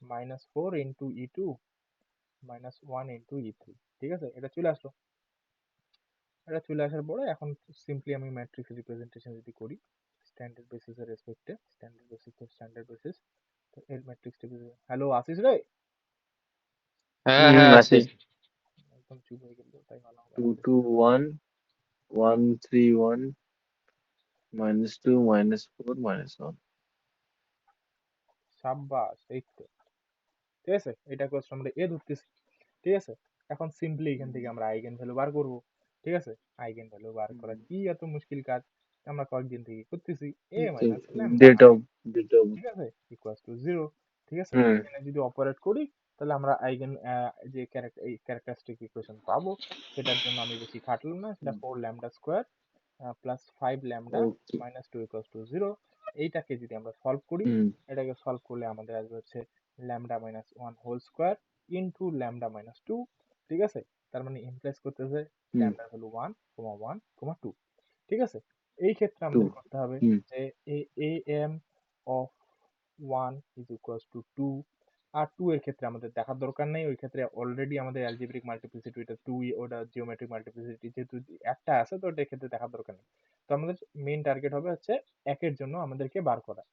-4 ইন্টু ই2 -1 ইন্টু ই3। ঠিক আছে, এটা চলে আসলো। এটা চলে আসার পরে এখন সিম্পলি আমি ম্যাট্রিক্স রিপ্রেজেন্টেশন যদি করি স্ট্যান্ডার্ড বেসিস এর রেসপেক্টে, স্ট্যান্ডার্ড বেসিস তো স্ট্যান্ডার্ড বেসিস, তো এর ম্যাট্রিক্স রিপ্রেজেন্ট, হ্যালো আসিস রে, হ্যাঁ হ্যাঁ আছি। আছি। একদম চুপ হয়ে গেল, তাই ভালো হবে 2 আমাদের। 2 1 1 3 1 -2 -4 -1। সাব্বাস, এই তো। ঠিক আছে, এটা কোর্স আমরা এ ধরতেছি। ঠিক আছে, এখন সিম্পলি এখান থেকে আমরা আইগেন ভ্যালু বার করব। ঠিক আছে, আইগেন ভ্যালু বার করা কি এত মুশকিল কাজ, আমরা কয়েকদিন থেকে করতেছি। A minus lambda, det of det of. ঠিক আছে, ইকুয়ালস টু 0। ঠিক আছে, হুম এখানে যদি অপারেট করি তাহলে আমরা আইগেন যে এই ক্যারেক্টারিস্টিক ইকুয়েশন পাবো, সেটার জন্য আমি বেশি খাটলাম না, সেটা 4 lambda square plus 5 lambda okay. Minus 2 equals to 0। এইটাকে যদি আমরা সলভ করি, হুম এটাকে সলভ করলে আমাদের আসবে হচ্ছে lambda minus 1 whole square into lambda minus 2। ঠিক আছে, তার মানে ইমপ্লাইজ করতেছে হুম ল্যামডা ভ্যালু 1 1 2। ঠিক আছে, এই ক্ষেত্রে 2। আমাদের করতে হবে হুম যে am of 1 is equals to 2, আর 2 এর ক্ষেত্রে আমাদের দেখার দরকার নেই, ওই ক্ষেত্রে অলরেডি আমাদের অ্যালজেব্রিক মাল্টিপ্লিসিটি ওটা 2, ওটা জিওমেট্রিক মাল্টিপ্লিসিটি যেহেতু একটা আছে, তো ওটার ক্ষেত্রে দেখার দরকার নেই। তো আমাদের মেইন টার্গেট হবে হচ্ছে একের জন্য আমাদেরকে বার করা।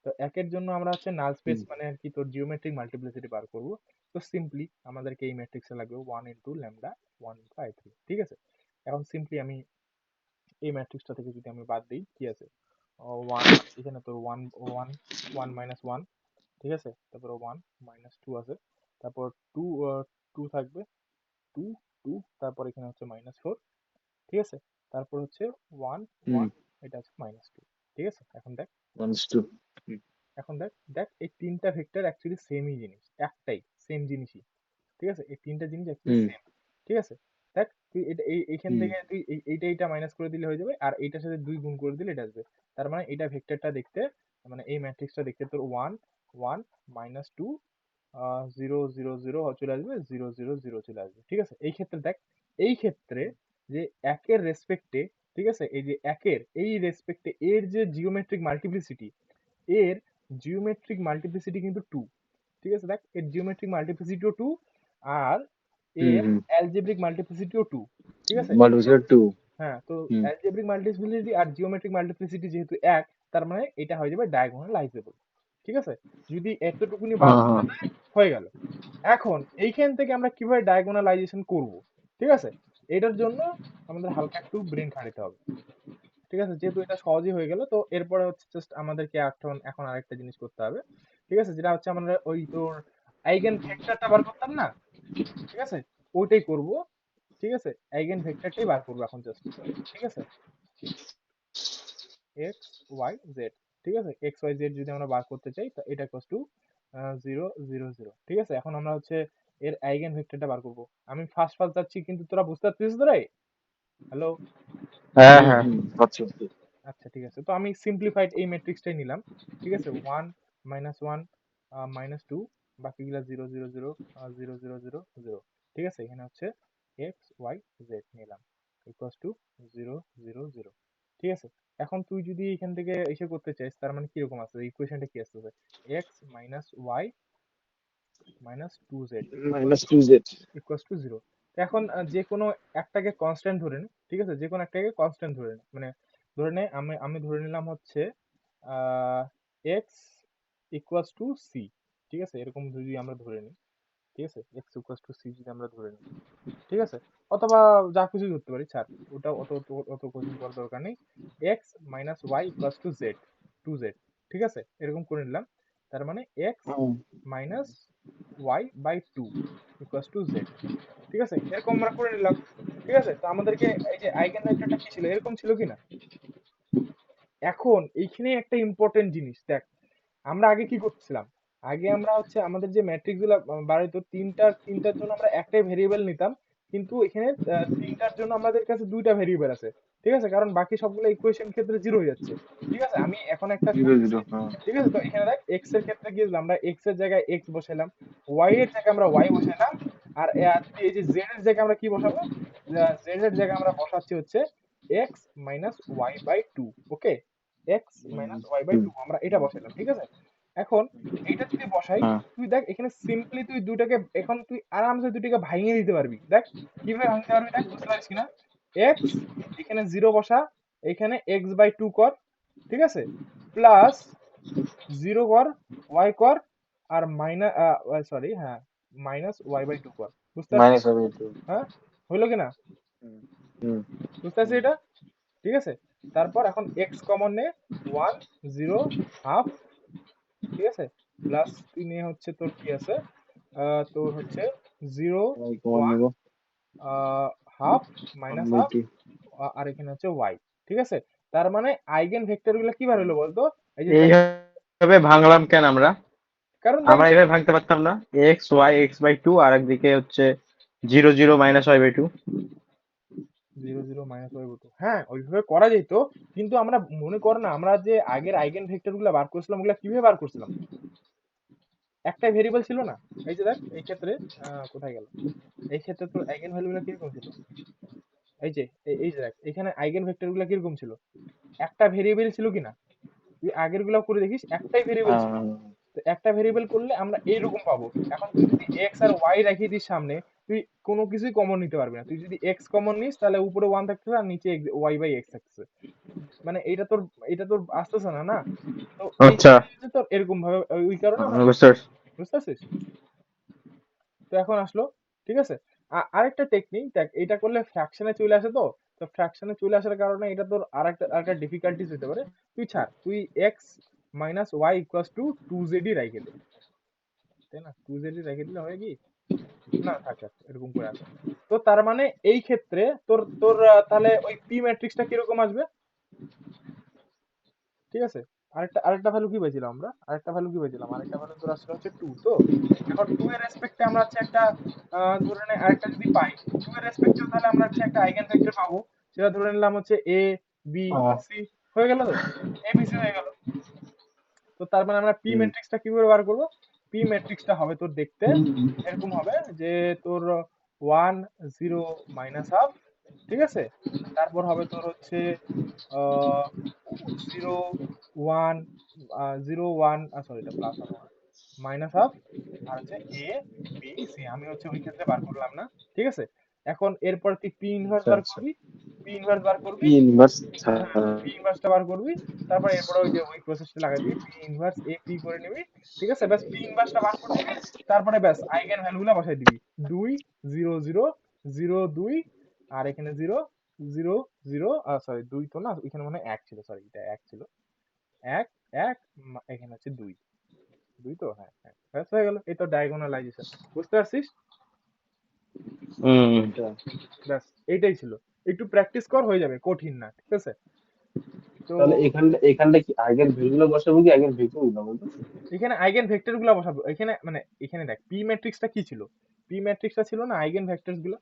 তো একের জন্য আমরা হচ্ছে নাল স্পেস হুম মানে আর কি তোর জিওমেট্রিক মাল্টিপ্লিসিটি বার করব। তো সিম্পলি আমাদেরকে এই ম্যাট্রিক্সে লাগবে 1 ইনটু ল্যামডা 1 ইনটু i3। ঠিক আছে, এখন সিম্পলি আমি এই ম্যাট্রিক্সটা থেকে যদি আমি বাদ দিই কি আছে, ওয়ান, এখানে তোর one one one minus one, ঠিক আছে, তারপর ওয়ান মাইনাস টু আছে, তারপর টু টু থাকবে, টু টু, তারপর এখানে হচ্ছে মাইনাস ফোর, ঠিক আছে, তারপর হচ্ছে ওয়ান ওয়ান, এটা হচ্ছে মাইনাস টু, ঠিক আছে। এখন দেখ, 1:2 এখন দেখ দেখ এই তিনটা ভেক্টর অ্যাকচুয়ালি সেমই জিনিস, একটাই সেম জিনিসই, ঠিক আছে, এই তিনটা জিনিস অ্যাকচুয়ালি সেম, ঠিক আছে। দেখ তুই এটা এইখান থেকে তুই এইটা মাইনাস করে দিলে হয়ে যাবে, আর এইটার সাথে দুই গুণ করে দিলে এটা আসবে। তার মানে এটা ভেক্টরটা দেখতে, মানে এই ম্যাট্রিক্সটা দেখতে তোর one one minus two zero zero zero চলে আসবে, জিরো জিরো জিরো চলে আসবে, ঠিক আছে। এই ক্ষেত্রে দেখ, এই ক্ষেত্রে যে একের রেসপেক্টে, ঠিক আছে, এই যে একের এই রেসপেক্টে এর যে জিওমেট্রিক মাল্টিপ্লিসিটি, এর জিওমেট্রিক মাল্টিপ্লিসিটি কিন্তু টু, ঠিক আছে। দেখ এর জিওমেট্রিক মাল্টিপ্লিসিটিও টু, আর এর অ্যালজেব্রিক মাল্টিপ্লিসিটিও টু, ঠিক আছে। multiplication 2 হ্যাঁ, তো অ্যালজেব্রিক মাল্টিপ্লিসিটি আর জিওমেট্রিক মাল্টিপ্লিসিটি যেহেতু এক, তার মানে এটা হয়ে যাবে ডায়াগোনালাইজেবল, ঠিক আছে। যদি এতটুকুনি বার করতে দেয়, হয়ে গেল। এখন এইখান থেকে আমরা কিভাবে ডায়াগোনালাইজেশন করব, ঠিক আছে, এটার জন্য আমাদের হালকা একটু ব্রেন খাটাতে হবে, ঠিক আছে। যেহেতু এটা সহজই হয়ে গেল, তো এরপরে হচ্ছে জাস্ট আমাদেরকে এখন আরেকটা জিনিস করতে হবে, ঠিক আছে, যেটা হচ্ছে আমরা ওই তোর আইগেন ভেক্টরটা বার করতাম না, ঠিক আছে, ওইটাই করব, ঠিক আছে। আইগেন ভেক্টরটাই বার করবো এখন জাস্ট, ঠিক আছে, এক্স ওয়াই জেড, ঠিক আছে। এক্স ওয়াই জেড যদি আমরা বার করতে চাই, তো এটা equals to zero zero zero, ঠিক আছে। এখন আমরা হচ্ছে এর আইগেন ভেক্টরটা বার করব। আমি ফার্স্ট ফার্স্ট যাচ্ছি, কিন্তু তোরা বুঝতে পারছিস তো রে? হ্যালো? হ্যাঁ হ্যাঁ পাচ্ছি। আচ্ছা ঠিক আছে, তো আমি সিম্পলিফাইড এই ম্যাট্রিক্সটাই নিলাম, ঠিক আছে। One minus one minus two, বাকিগুলা zero zero zero zero zero zero zero, ঠিক আছে। এখানে হচ্ছে এক্স ওয়াই জেড নিলাম equals to zero zero zero, ঠিক আছে। এখন তুই যদি এখান থেকে এসে করতে চাইস, তার মানে কিরকম আছে ইকুয়েশনটা, কি আসতেছে, X minus Y minus two Z -2z equals to zero. এখন যে কোনো একটাকে কনস্ট্যান্ট ধরে নে, ঠিক আছে, যে কোনো একটাকে কনস্ট্যান্ট ধরে নে, মানে ধরে নে আমি আমি ধরে নিলাম হচ্ছে এক্স ইকুয়ালস টু সি, ঠিক আছে, এরকম যদি আমরা ধরে নিই, ঠিক আছে, এক্স ইকুয়ালস টু সি যদি আমরা ধরে নিই, ঠিক আছে, অথবা যা কিছু ধরতে পারি, ছাড়, ওটা অত অত অত কোশ্চেন করার দরকার নেই। X minus Y equals to Z, two Z, ঠিক আছে, এরকম করে নিলাম। তার মানে X minus Y by two equals to Z, ঠিক আছে, এরকম আমরা করে নিলাম, ঠিক আছে। তো আমাদেরকে এই যে আইগেন ভেক্টরটা কি ছিল, এরকম ছিল কি না। এখন এইখানে একটা ইম্পর্টেন্ট জিনিস দেখ, আমরা আগে কি করছিলাম, আগে আমরা হচ্ছে আমাদের যে ম্যাট্রিক্স গুলা বাড়াইতো, তিনটার জন্য আমরা একটাই ভেরিয়েবল নিতাম, কিন্তু এখানে তিনটার জন্য আমাদের কাছে দুইটা ভেরিয়েবল আছে, ঠিক আছে, কারণ বাকি সবগুলো ইকুয়েশন ক্ষেত্রে জিরো হয়ে যাচ্ছে, ঠিক আছে। আমি এখন একটা 0 করতেছি, 0 হ্যাঁ ঠিক আছে। তো এখানে দেখ এক্স এর ক্ষেত্রে কি হলো, আমরা এক্স এর জায়গায় এক্স বসাইলাম, ওয়াই এর জায়গায় আমরা ওয়াই বসাইলাম, আর এই যে জেড এর জায়গায় আমরা কি বসাবো, জেড এর জায়গায় আমরা বসাচ্ছি হচ্ছে X minus Y by two, okay, X minus Y by two আমরা এটা বসাইলাম, ঠিক আছে। এখন এটা যদি বসাই, হ্যাঁ তুই দেখ এখানে সিম্পলি তুই দুটাকে, এখন তুই আরামসে দুটাকে ভাঙিয়ে দিতে পারবি, দেখ কিভাবে ভাঙতে পারবি, দেখ বুঝতে পারছিস কিনা। এক্স এখানে জিরো বসা, এখানে এক্স বাই টু কর, ঠিক আছে, প্লাস জিরো কর, ওয়াই কর, আর মাইনাস, সরি হ্যাঁ, মাইনাস ওয়াই বাই টু কর, বুঝতে পারছিস, মাইনাস হবে একটু হ্যাঁ, হইলো কিনা, হুম বুঝতে পারছিস এটা, ঠিক আছে। তারপর এখন এক্স কমন নে, ওয়ান জিরো হাফ, ঠিক আছে, প্লাস তুই নিয়ে হচ্ছে তোর কি আছে, তোর হচ্ছে জিরো কমন ওয়ান নেব হাফ 1 মাইনাস বাই হাফ, 2 আর এখানে হচ্ছে ওয়াই, ঠিক আছে। তার মানে আইগেন ভেক্টর গুলো কি বার হলো বলতো, এই যে দেখ, এইভাবে ভাঙলাম কেন আমরা? কারণ দেখ আমরা এইভাবে ভাঙতে পারতাম না, X Y X by two আর একদিকে হচ্ছে zero zero minus Y by two. Zero zero minus Y by two, হ্যাঁ ওইভাবে করা যেত, কিন্তু আমরা মনে কর না, আমরা যে আগের আইগেন ভেক্টর গুলো বার করছিলাম, ওগুলা কিভাবে বার করছিলাম, একটা ভেরিয়েবল ছিল না। এই যে দেখ এই ক্ষেত্রে কোথায় গেল, এই ক্ষেত্রে তোর আইগেন ভ্যালু গুলো কিরকম ছিল, এই যে এই যে দেখ এখানে আইগেন ভেক্টর গুলো কিরকম ছিল, একটা ভেরিয়েবল ছিল কিনা, তুই আগের গুলো করে দেখিস, একটাই ভেরিয়েবল ছিল। তো একটা ভেরিয়েবল করলে আমরা এইরকম পাবো। এখন তুই যদি এক্স আর ওয়াই রাখিয়ে দিস সামনে, তুই কোনো কিছুই কমন নিতে পারবি না। তুই যদি এক্স কমন নিস, তাহলে উপরে ওয়ান থাকতেছে আর নিচে ওয়াই বাই এক্স থাকতেছে, মানে এটা তোর আসতেছে না, না। তো এই আচ্ছা, যে তোর এরকম ভাবে, ওই কারণে আমরা বুঝতে পারছি। বুঝতে পারছিস। তো এখন আসলো, ঠিক আছে। আরেকটা টেকনিক দেখ, এটা করলে ফ্র্যাকশনে চলে আসে, তো তো ফ্র্যাকশনে চলে আসার কারণে এটা তোর আরেকটা ডিফিকাল্টিস হতে পারে। তুই ছাড়, তুই X minus Y equals to 2z রেখে দে, তাই না? 2z রেখে দিলে হয় কি, না থাক থাক, এরকম করে আসে। তো তার মানে এই ক্ষেত্রে তোর তোর তাহলে ওই পি ম্যাট্রিক্সটা কিরকম আসবে, ঠিক আছে? আরেকটা ভ্যালু কি পেয়েছিলাম আমরা, আরেকটা ভ্যালু তোর আসলে হচ্ছে 2। তো এখন 2 এর রেসপেক্টে আমরা হচ্ছে একটা ধরে নে আরেকটা যদি পাই 2 এর রেসপেক্টে, তাহলে আমরা হচ্ছে একটা আইগেন ভেক্টর পাবো, সেটা ধরে নিলাম হচ্ছে এ বি সি। হয়ে গেল, তো এ বি সি হয়ে গেল। তো তার মানে আমরা পি ম্যাট্রিক্সটা কিভাবে বার করব? পি ম্যাট্রিক্সটা হবে তোর দেখতে এরকম হবে যে তোর 1 0 মাইনাস হাফ, ঠিক আছে? তারপর হবে তোর হচ্ছে 0 1 0 1, সরি এটা প্লাস হবে, মাইনাস হাফ, আর হচ্ছে এ বি সি। আমি হচ্ছে ওই ক্ষেত্রে বার করলাম না, ঠিক আছে? এখন এরপর তুই পি ইনভার্স আচ্ছা বার আচ্ছা, করবি, পি ইনভার্স বার পি করবি। ইনভার্স। হ্যাঁ, পি ইনভার্সটা বার করবি। তারপর এরপরে ওই যে ওই প্রসেসটা লাগাই দিবি, পি ইনভার্স এ পি করে নিবি, ঠিক আছে? ব্যাস পি ইনভার্সটা বার করে দিবি। তারপরে ব্যাস আইগেন ভ্যালুগুলো বসাই দিবি, 2 0 0 0 2, আর এখানে 0 0 0, সরি 2 তো না, এখানে মনে হয় 1 ছিল, সরি এটা 1 ছিল, 1 1, এখানে হচ্ছে 2 2, তো হ্যাঁ হ্যাঁ, ব্যাস হয়ে গেল। এই তো ডায়াগোনালাইজেশন, বুঝতে পারছিস? হুম। ব্যাস এইটাই ছিল। একটু প্র্যাকটিস কর, হয়ে যাবে, কঠিন না, ঠিক আছে? তো তাহলে এখানটা কি আগের ভিউগুলো বসাবো কি আগের ভিউ গুলো বলতো? এখানে আইগেন ভেক্টর গুলো বসাবো। এখানে মানে এখানে দেখ পি ম্যাট্রিক্সটা কি ছিল, পি ম্যাট্রিক্সটা ছিল না আইগেন ভেক্টরস গুলো।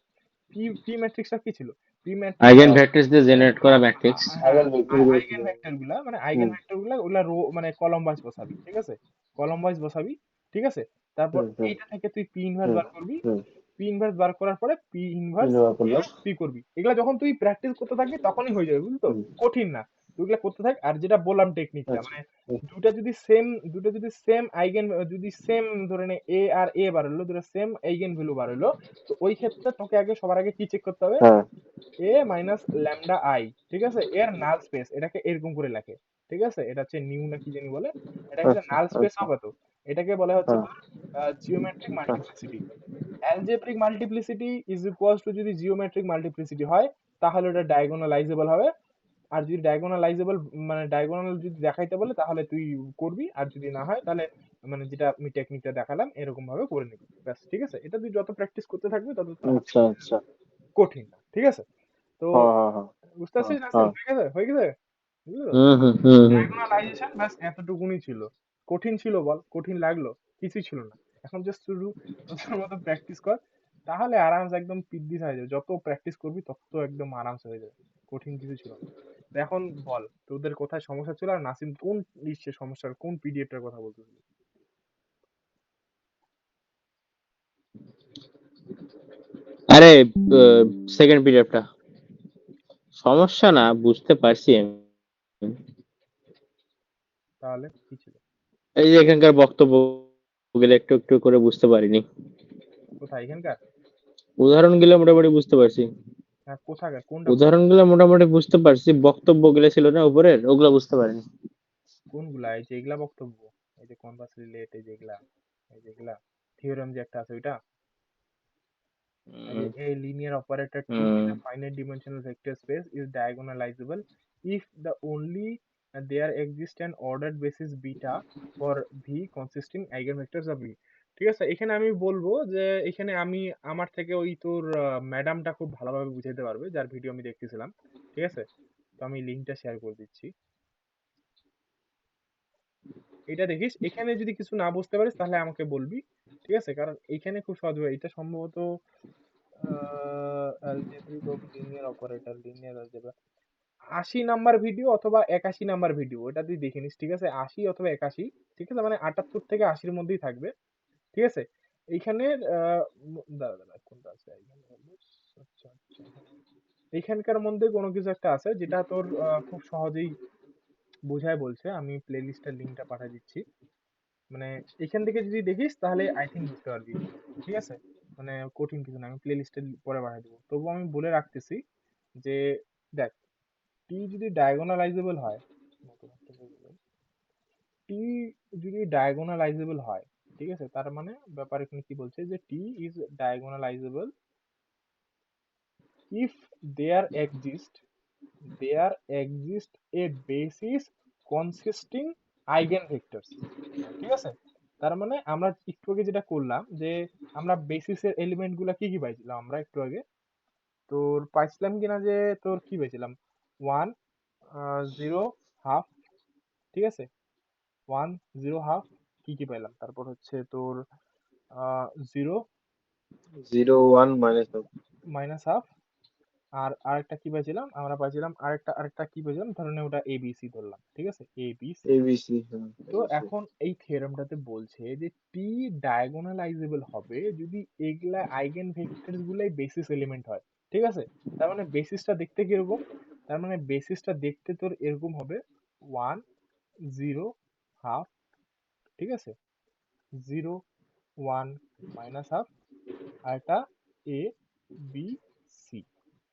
পি ম্যাট্রিক্সটা কি ছিল? পি আইগেন ম্যাট্রিক্সটা, ভেক্টরস দিয়ে জেনারেট করা ম্যাট্রিক্স। হ্যাঁ, আগের ভিউ গুলো ছিল। আইগেন ভেক্টর গুলা মানে আইগেন হুম ভেক্টর গুলা ওগুলা রো মানে কলম ওয়াইজ বসাবি, ঠিক আছে? কলম ওয়াইজ বসাবি, ঠিক আছে? তারপর হুম হুম এইটা থেকে তুই পি ইনভার্স হুম বার করবি, হুম। পি ইনভার্স বার করার পরে পি ইনভার্স ব্যবহার করলাম। পি করবি। এগুলা যখন তুই প্র্যাকটিস করতে থাকবি তখনই হয়ে যাবে, বুঝলি তো? হুম। কঠিন না, তুই এগুলা করতে থাক। আর যেটা বললাম টেকনিকটা, আচ্ছা। মানে হুম। দুটো যদি সেম আইগেন, যদি সেম ধরে নে এ আর এ বার হলো, দুটো সেম আইগেন ভ্যালু বার হলো, তো ওই ক্ষেত্রে তোকে আগে সবার আগে কি চেক করতে হবে? হ্যাঁ। এ মাইনাস ল্যামডা আই, ঠিক আছে? এর নাল স্পেস, এটাকে এরকম করে লেখে, ঠিক আছে? এটা হচ্ছে নিউ না কি জানি বলে, এটা হচ্ছে আচ্ছা নাল স্পেস আচ্ছা। হবে। তো এটাকে বলে হচ্ছে হ্যাঁ। তোর জিওমেট্রিক হ্যাঁ। Multiplicity. Algebraic multiplicity is equals two, যদি জিওমেট্রিক মাল্টিপ্লিসিটি হয় তাহলে ওটা ডায়াগোনালাইজেবল হবে। আর যদি ডায়াগোনালাইজেবল মানে ডায়াগোনাল যদি দেখাইতে বলে তাহলে তুই করবি, আর যদি না হয় তাহলে মানে যেটা আমি টেকনিকটা দেখালাম এরকম ভাবে করে নিবি, ব্যাস, ঠিক আছে? এটা তুই যত প্র্যাকটিস করতে থাকবি তত তোর হাতে আচ্ছা মনে আচ্ছা। হবে, কঠিন না, ঠিক আছে? তো হ্যাঁ হ্যাঁ হ্যাঁ বুঝতে হ্যাঁ পারছিস নাসিম, হ্যাঁ। হয়ে গেছে, হয়ে গেছে, বুঝলি তো? হুম হুম হুম হুম। ডায়াগোনালাইজেশন ব্যাস এতটুকুনি ছিল। কঠিন ছিল বল? কঠিন লাগলো? কিছুই ছিল না। এখন জাস্ট শুধু তোর মতো প্র্যাকটিস কর, তাহলে আরামসে একদম পিদ্দিস হয়ে যাবে। যত প্র্যাকটিস করবি তত একদম আরামসে হয়ে যাবে। কঠিন কিছু ছিল না। তো এখন বল তোদের কোথায় সমস্যা ছিল, আর নাসিম কোন লিস্টের সমস্যার, কোন পিডিএফটার কথা বলতেছিলি? আরে সেকেন্ড পিরিয়ডটা সমস্যা না, বুঝতে পারছি আমি। তাহলে কি ছিল? এই যে এখানকার বক্তব্য গুলো একটু একটু করে বুঝতে পারিনি। কোথায় এখানকার? উদাহরণ গুলো মোটামুটি বুঝতে পারছি। হ্যাঁ, কোথাকার, কোনটা উদাহরণ গুলো মোটামুটি বুঝতে পারছি, বক্তব্য গুলো ছিল না উপরের, ওগুলো বুঝতে পারিনি। কোনগুলা? এই যে এগুলা বক্তব্য, এই যে কনভার্স রিলেট, এই যেগুলা, এই যেগুলা থিওরেম যে একটা আছে ওইটা, হুম a linear operator T in hmm a finite dimensional vector space is diagonalizable if the only there exists an ordered basis beta for V consisting eigenvectors of V। ঠিক আছে, এখানে আমি বলবো যে এখানে আমি আমার থেকে ওই তোর ম্যাডামটা খুব ভালোভাবে বুঝাইতে পারবে, যার ভিডিও আমি দেখতেছিলাম, ঠিক আছে? তো আমি লিঙ্কটা শেয়ার করে দিচ্ছি, এটা দেখিস। এখানে যদি কিছু না বুঝতে পারিস তাহলে আমাকে বলবি, ঠিক আছে? কারণ এখানে খুব সহজ হবে, এটা সম্ভবত algebraic of linear operator, linear algebra 80 number video অথবা 81 নাম্বার ভিডিও, এটা তুই দেখে নিস, ঠিক আছে? 80 অথবা 81, ঠিক আছে? মানে 78 থেকে 80-র মধ্যেই থাকবে, ঠিক আছে? এইখানে দাঁড়া দাঁড়া, কোনটা আছে এইখানে? আচ্ছা আচ্ছা, হ্যাঁ। এইখানকার মধ্যে কোনো কিছু একটা আছে যেটা তোর খুব সহজেই বোঝায় বলছে। আমি প্লে লিস্টের লিঙ্কটা পাঠিয়ে দিচ্ছি, মানে এখান থেকে যদি দেখিস তাহলে আই থিঙ্ক বুঝতে পারবি, ঠিক আছে? মানে কঠিন কিছু না, আমি প্লে লিস্টে পরে পাঠিয়ে দেবো। তবুও আমি বলে রাখতেছি যে দেখ, টি যদি ডায়াগোনালাইজেবল হয়, নতুন একটা বই বলি, টি যদি ডায়াগোনালাইজেবল হয়, ঠিক আছে? তার মানে ব্যাপার এখানে কি বলছে যে T is diagonalizable if there exists a basis consisting eigenvectors। ঠিক আছে, তার মানে আমরা একটু আগে যেটা করলাম যে আমরা বেসিসের এলিমেন্ট গুলা কি কি পাইছিলাম, আমরা একটু আগে তোর পাইছিলাম কিনা যে তোর কি পাইছিলাম, 1 0 হাফ, ঠিক আছে, 1 0 হাফ, কি কি পাইলাম, তারপর হচ্ছে তোর 0 0 1 মাইনাস হাফ, আর আরেকটা কি পাইছিলাম, আমরা পাইছিলাম আরেকটা কি পাইছিলাম, ধরেন ওটা এবিসি ধরলাম, ঠিক আছে, এবিসি। ABC তো এখন এই থিওরেমটাতে বলছে যে টি ডায়াগোনালাইজেবল হবে যদি এগুলা আইগেন ভেক্টরস গুলাই বেসিস এলিমেন্ট হয়। ঠিক আছে, তার মানে বেসিসটা দেখতে কিরকম, তার মানে বেসিসটা দেখতে তোর এরকম হবে, 1 0 হাফ, ঠিক আছে, 0 1 মাইনাস হাফ, আর এটা এ বি সি।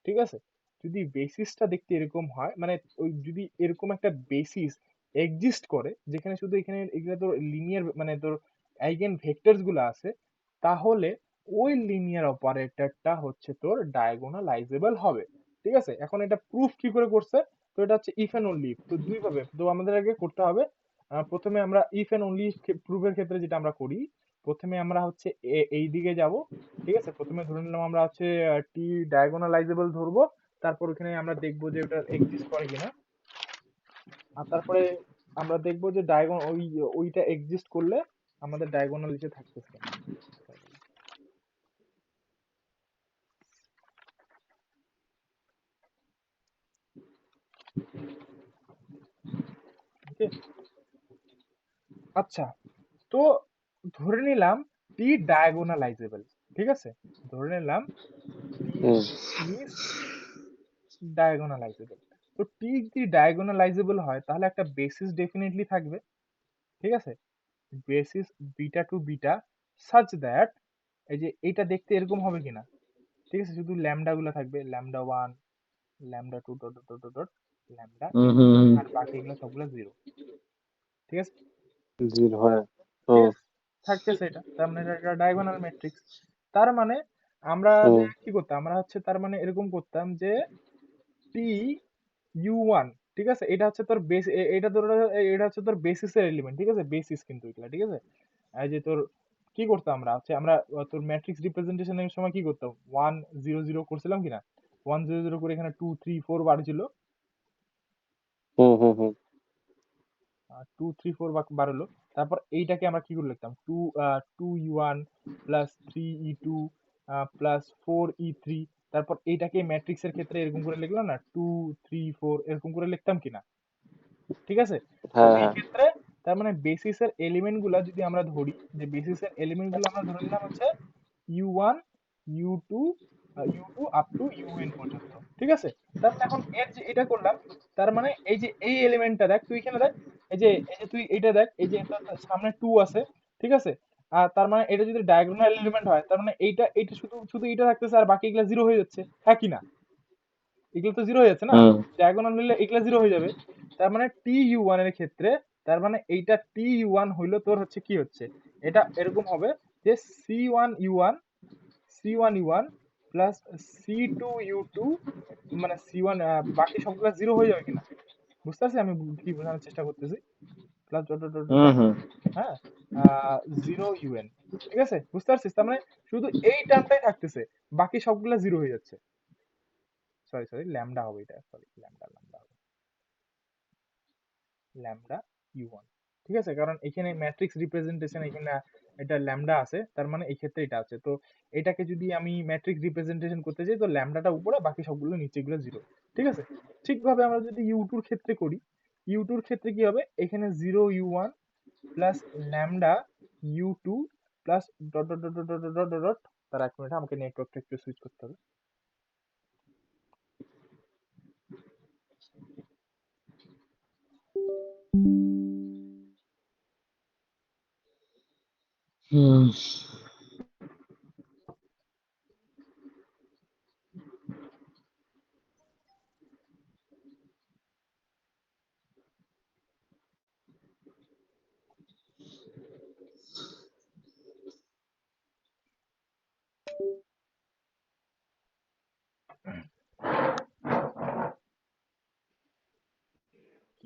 ঠিক আছে, যদি বেসিসটা দেখতে এরকম হয়, মানে ওই যদি এরকম একটা বেসিস এক্সিস্ট করে যেখানে শুধু এখানে এগুলো তোর লিনিয়ার মানে তোর আইগেন ভেক্টরস গুলো আছে, তাহলে ওই লিনিয়ার অপারেটরটা হচ্ছে তোর ডায়াগোনালাইজেবল হবে। ঠিক আছে, এখন এটা প্রুফ কি করে করছে, তো এটা হচ্ছে ইফ এন্ড অনলি ইফ। তো দুই ভাবে, তো আমাদের আগে করতে হবে প্রথমে আমরা ইফ এন্ড অনলি প্রুফের ক্ষেত্রে যেটা আমরা করি, প্রথমে আমরা হচ্ছে এই দিকে যাব। ঠিক আছে, প্রথমে ধরে নিলাম আমরা হচ্ছে টি ডায়াগোনালাইজেবল ধরবো, তারপর ওখানে আমরা দেখবো যে ওটা এক্সিস্ট করে কিনা, আর তারপরে আমরা দেখবো যে ওইটা এক্সিস্ট করলে আমাদের ডায়াগোনাল নিচে থাকতেছে কিনা। ওকে, আচ্ছা, তো ধরে নিলাম টি ডায়াগোনালাইজেবল। ঠিক আছে, ধরে নিলাম টি ইজ ডায়াগোনালাইজেবল। তো টি যদি ডায়াগোনালাইজেবল হয় তাহলে একটা বেসিস ডেফিনেটলি থাকবে। ঠিক আছে, basis beta two beta such that এই যে এটা দেখতে এরকম হবে কিনা। ঠিক আছে, শুধু ল্যামডা গুলো থাকবে, lambda 1 lambda 2 dot dot dot dot lambda n, আর বাকি এগুলো সবগুলো জিরো। ঠিক আছে, 0 হ্যাঁ। ঠিক হুম আছে, থাকতেছে এটা, তার মানে এটা একটা ডায়াগোনাল ম্যাট্রিক্স। তার মানে আমরা যে হুম কি করতাম, আমরা হচ্ছে তার মানে এরকম করতাম যে টি u1, ঠিক আছে, এটা হচ্ছে তোর বেস, এটা তোর এটা হচ্ছে তোর বেসিসের এলিমেন্ট। ঠিক আছে, বেসিস কিন্তু এগুলা। ঠিক আছে, এই যে তোর কি করতাম আমরা হচ্ছে আমরা তোর ম্যাট্রিক্স রিপ্রেজেন্টেশনের সময় কি করতাম, 1 0 0 করছিলাম কিনা, 1 0 0 করে এখানে 2 3 4 বার ছিল, হুম হুম হুম 2 3 4 বার হলো। তারপর এইটাকে আমরা কি করে লিখতাম, 2u1 plus 3e2 plus 4e3। তারপর এইটাকে ম্যাট্রিক্সের ক্ষেত্রে এরকম করে লিখলাম না, 2 3 4 এরকম করে লিখতাম কিনা। ঠিক আছে, তো হ্যাঁ এই হ্যাঁ ক্ষেত্রে তার মানে বেসিসের এলিমেন্ট গুলা যদি আমরা ধরি, যে বেসিসের এলিমেন্ট গুলো আমরা ধরে নিলাম হচ্ছে u1 u2 u2 up to un পর্যন্ত। ঠিক আছে, তার মানে এখন এর যে এটা করলাম, তার মানে এই যে এই এলিমেন্টটা দেখ, তুই এখানে দেখ, এই যে তুই এটা দেখ, এই যে এটা সামনে 2 আছে। ঠিক আছে, আর তার মানে এটা যদি ডায়াগোনাল এলিমেন্ট হয়, তার মানে এইটা এইটা শুধু শুধু এটা থাকতেছে আর বাকি এগুলা জিরো হয়ে যাচ্ছে, হ্যাঁ কি না, এগুলো তো জিরো হয়ে যাচ্ছে না, হুম ডায়াগোনাল নিলে এগুলা জিরো হয়ে যাবে। তার মানে টি ইউ ওয়ান এর ক্ষেত্রে, তার মানে এইটা টি ইউ ওয়ান হইলো তোর হচ্ছে কি হচ্ছে, এটা এরকম হবে যে C one U one plus C two U two, মানে সি1 বাকি সবগুলা জিরো হয়ে যাবে কিনা, বুঝতে পারছি আমি কি বোঝানোর চেষ্টা করতেছি, plus dot dot dot dot hmm dot, hmm হ্যাঁ, 0 un। ঠিক আছে, বুঝতে পারছিস, তার মানে শুধু এই টার্মটাই থাকতেছে, বাকি সবগুলা জিরো হয়ে যাচ্ছে। সরি সরি, ল্যামডা হবে এটা, সরি ল্যামডা ল্যামডা ল্যামডা ইউ1। ঠিক আছে, কারণ এখানে ম্যাট্রিক্স রিপ্রেজেন্টেশন এখানে এটা ল্যামডা আছে, তার মানে এই ক্ষেত্রে এটা আছে। তো এটাকে যদি আমি ম্যাট্রিক্স রিপ্রেজেন্টেশন করতে চাই, তো ল্যামডাটা উপরে, বাকি সবগুলো নিচেগুলো জিরো। ঠিক আছে, ঠিকভাবে আমরা যদি ইউ2 ক্ষেত্রে করি, ইউ2 ক্ষেত্রে কি হবে, এখানে 0u1 plus lambda U two plus dot dot dot dot dot dot dot. তার এক মিনিট, আমাকে নেটওয়ার্কটা একটু সুইচ করতে হবে। হুম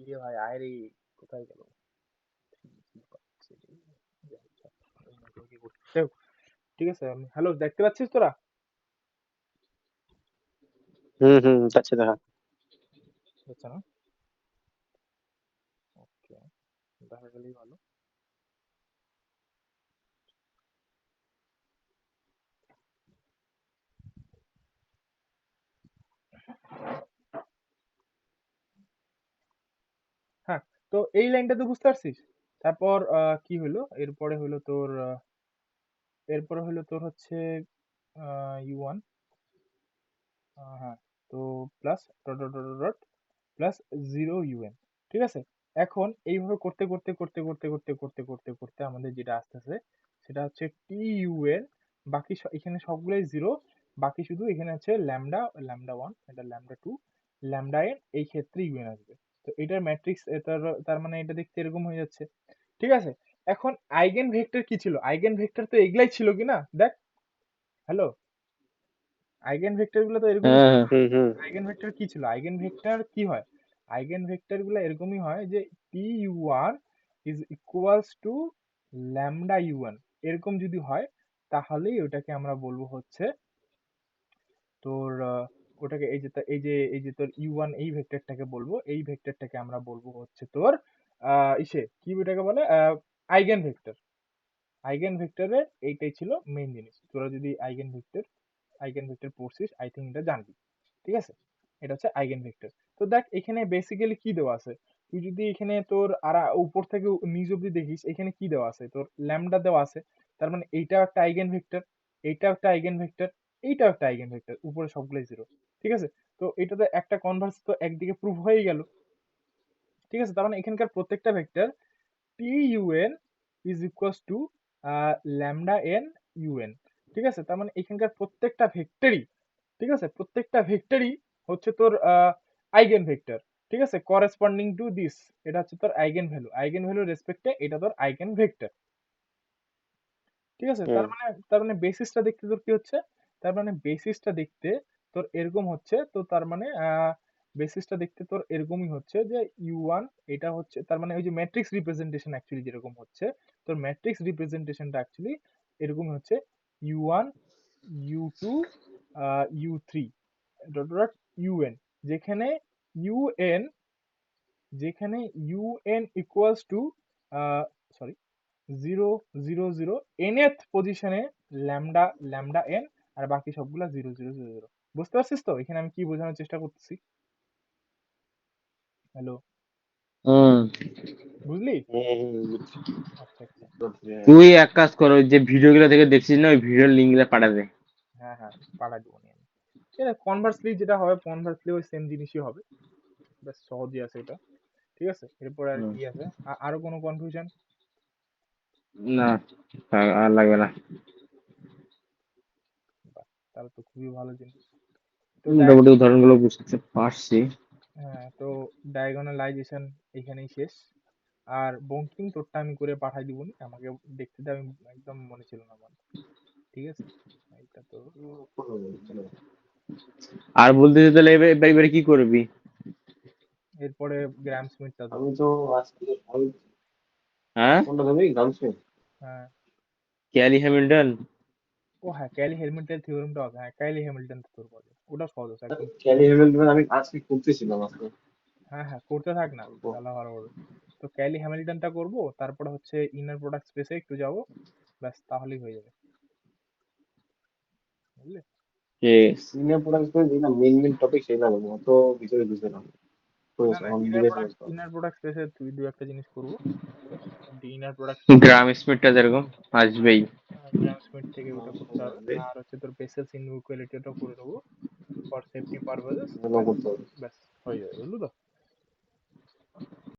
ইয়ে ভাই আয় রে, কোথায় গেল? ঠিক আছে, হ্যালো, দেখতে পাচ্ছিস তোরা? যাচ্ছে দেখা। হচ্ছে না? ওকে, দেখা গেলেই ভালো। হ্যাঁ, তো এই লাইনটা তো বুঝতে পারছিস। তারপর কি হলো, এরপরে হলো তোর হচ্ছে U1, হ্যাঁ, তো plus dot dot dot dot plus 0 UN। ঠিক আছে, এখন এইভাবে করতে করতে করতে করতে করতে করতে করতে করতে আমাদের যেটা আসতেছে সেটা হচ্ছে TUN, বাকি এখানে সবগুলোই জিরো, বাকি শুধু এখানে আছে ল্যামডা, ল্যামডা 1, এটা ল্যামডা 2, ল্যামডা n, এই ক্ষেত্রে UN আসবে। তো এটার ম্যাট্রিক্স, তার মানে এটা দেখতে এরকম হয়ে যাচ্ছে। ঠিক আছে, এখন আইগেন ভেক্টর কি ছিল? আইগেন ভেক্টর তো এগুলাই ছিল কি না, দেখ। হ্যালো, আইগেন ভেক্টর গুলো তো এরকমই ছিল। আইগেন ভেক্টর কি ছিল? আইগেন ভেক্টর কি হয়? আইগেন ভেক্টর গুলো এরকমই হয় যে TU1 is equals to lambda U1, এরকম যদি হয় তাহলেই ওটাকে আমরা বলবো হচ্ছে তোর ওটাকে এই যে তোর U1, এই ভেক্টরটাকে বলবো, এই ভেক্টরটাকে আমরা বলবো হচ্ছে তোর কি ওটাকে বলে আইগেন ভেক্টর। আইগেন ভেক্টরের এইটাই ছিল মেইন জিনিস। তোরা যদি আইগেন ভেক্টর পড়ছিস, আই থিঙ্ক এটা জানবি। ঠিক আছে, এটা হচ্ছে আইগেন ভেক্টর। তো দেখ এখানে বেসিক্যালি কি দেওয়া আছে, তুই যদি এখানে তোর আর উপর থেকে নিচ অব্দি দেখিস, এখানে কি দেওয়া আছে, তোর ল্যামডা দেওয়া আছে। তার মানে এইটাও একটা আইগেন ভেক্টর, এইটাও একটা আইগেন ভেক্টর, এইটাও একটা আইগেন ভেক্টর, উপরে সবগুলোই জিরো। ঠিক আছে, তো এটাতে একটা কনভার্স তো একদিকে প্রুফ হয়ে গেল। ঠিক আছে, তার মানে এখানকার প্রত্যেকটা vector TUN is equals to lambda n UN। ঠিক আছে, তার মানে এখানকার প্রত্যেকটা ভেক্টরই, ঠিক আছে, প্রত্যেকটা ভেক্টরই হচ্ছে তোর আইগেন ভেক্টর। ঠিক আছে, করেসপন্ডিং টু দিস, এটা হচ্ছে তোর আইগেন ভ্যালু রেসপেক্টে এটা তোর আইগেন ভেক্টর। ঠিক আছে, তার মানে বেসিসটা দেখতে তোর কি হচ্ছে, তার মানে বেসিসটা দেখতে তোর এরকম হচ্ছে। তো তার মানে বেসিসটা দেখতে তোর এরকমই হচ্ছে যে U1, এটা হচ্ছে তার মানে ওই যে ম্যাট্রিক্স রিপ্রেজেন্টেশন অ্যাকচুয়ালি যেরকম হচ্ছে, তোর ম্যাট্রিক্স রিপ্রেজেন্টেশনটা অ্যাকচুয়ালি এরকমই হচ্ছে U1, U2, U3 dot dot UN, যেখানে UN যেখানে UN equals to sorry 0 0 0 nth পজিশনে ল্যামডা ল্যামডা n, আর বাকি সবগুলা 0 0 0 0। বুঝতে পারছিস তো এখানে আমি কি বোঝানোর চেষ্টা করতেছি? হ্যালো, হুম বুঝলি? আচ্ছা আচ্ছা, তুই এক কাজ কর, ওই যে ভিডিও গুলো থেকে দেখছিস না, ওই ভিডিওর লিঙ্ক গুলো পাঠাবে। হ্যাঁ হ্যাঁ, পাড়া দিব নি আমি। এটা কনভার্সলি যেটা হবে, কনভার্সলি ওই সেম জিনিসই হবে, বেশ সহজই আছে এটা। ঠিক আছে, এরপর আর হুম। কি আছে, আরো কোনো কনফিউশন? না, আর লাগবে না। তাহলে তো খুবই ভালো জিনিস। তো মোটামুটি উদাহরণ গুলো বুঝতে পারছি। হ্যাঁ, তো ডায়াগোনালাইজেশন এখানেই শেষ। আর বঙ্কিং তোরটা আমি করে পাঠাই দিবনি, আমাকে দেখতে দে, আমি একদম মনে ছিল না আমার। ঠিক আছে, এইটা তো আর বলতে যে তাহলে এবারে কি করবি? এরপরে গ্রাম স্মিথটা আমি ধরবো। তো আজকে হ্যাঁ কোনটা ধরবি? গার্লফ্রেন্ড, হ্যাঁ, ক্যালি হ্যামিল্টন। ও হ্যাঁ, ক্যালি হ্যামিল্টন থিওরেমটা হবে, হ্যাঁ ক্যালি হ্যামিল্টন তো তোর বলে, ওটা সহজ আছে একদম। ক্যালি হ্যামিল্টন আমি আজকে করতেছিলাম আজকে। হ্যাঁ হ্যাঁ, করতে থাক না, তাহলে ভালো হবে। তো ক্যালি হ্যামিল্টনটা করবো, তারপরে হচ্ছে ইনার প্রোডাক্ট স্পেসে একটু যাবো, ব্যাস তাহলেই হয়ে যাবে, বুঝলি? যে সিনিয়র প্রোডাক্ট করে দিই না, মেইন টপিক সেই না, অত ভিতরে বুঝতে না। না না, ইনার প্রোডাক্ট স্পেসে তুই দু একটা জিনিস করবো, ইনার প্রোডাক্ট গ্রাম স্মিথটা যেরকম আসবেই। গ্রাম স্মিথ থেকে ওটা করতে হবে। আর হচ্ছে তোর বেসেলস ইনইকুয়ালিটিটাও করে দেবো ফর সেফটি পারপোজেস, ব্যাস করতে হবে। ব্যাস হয়ে যাবে, বুঝলি তো?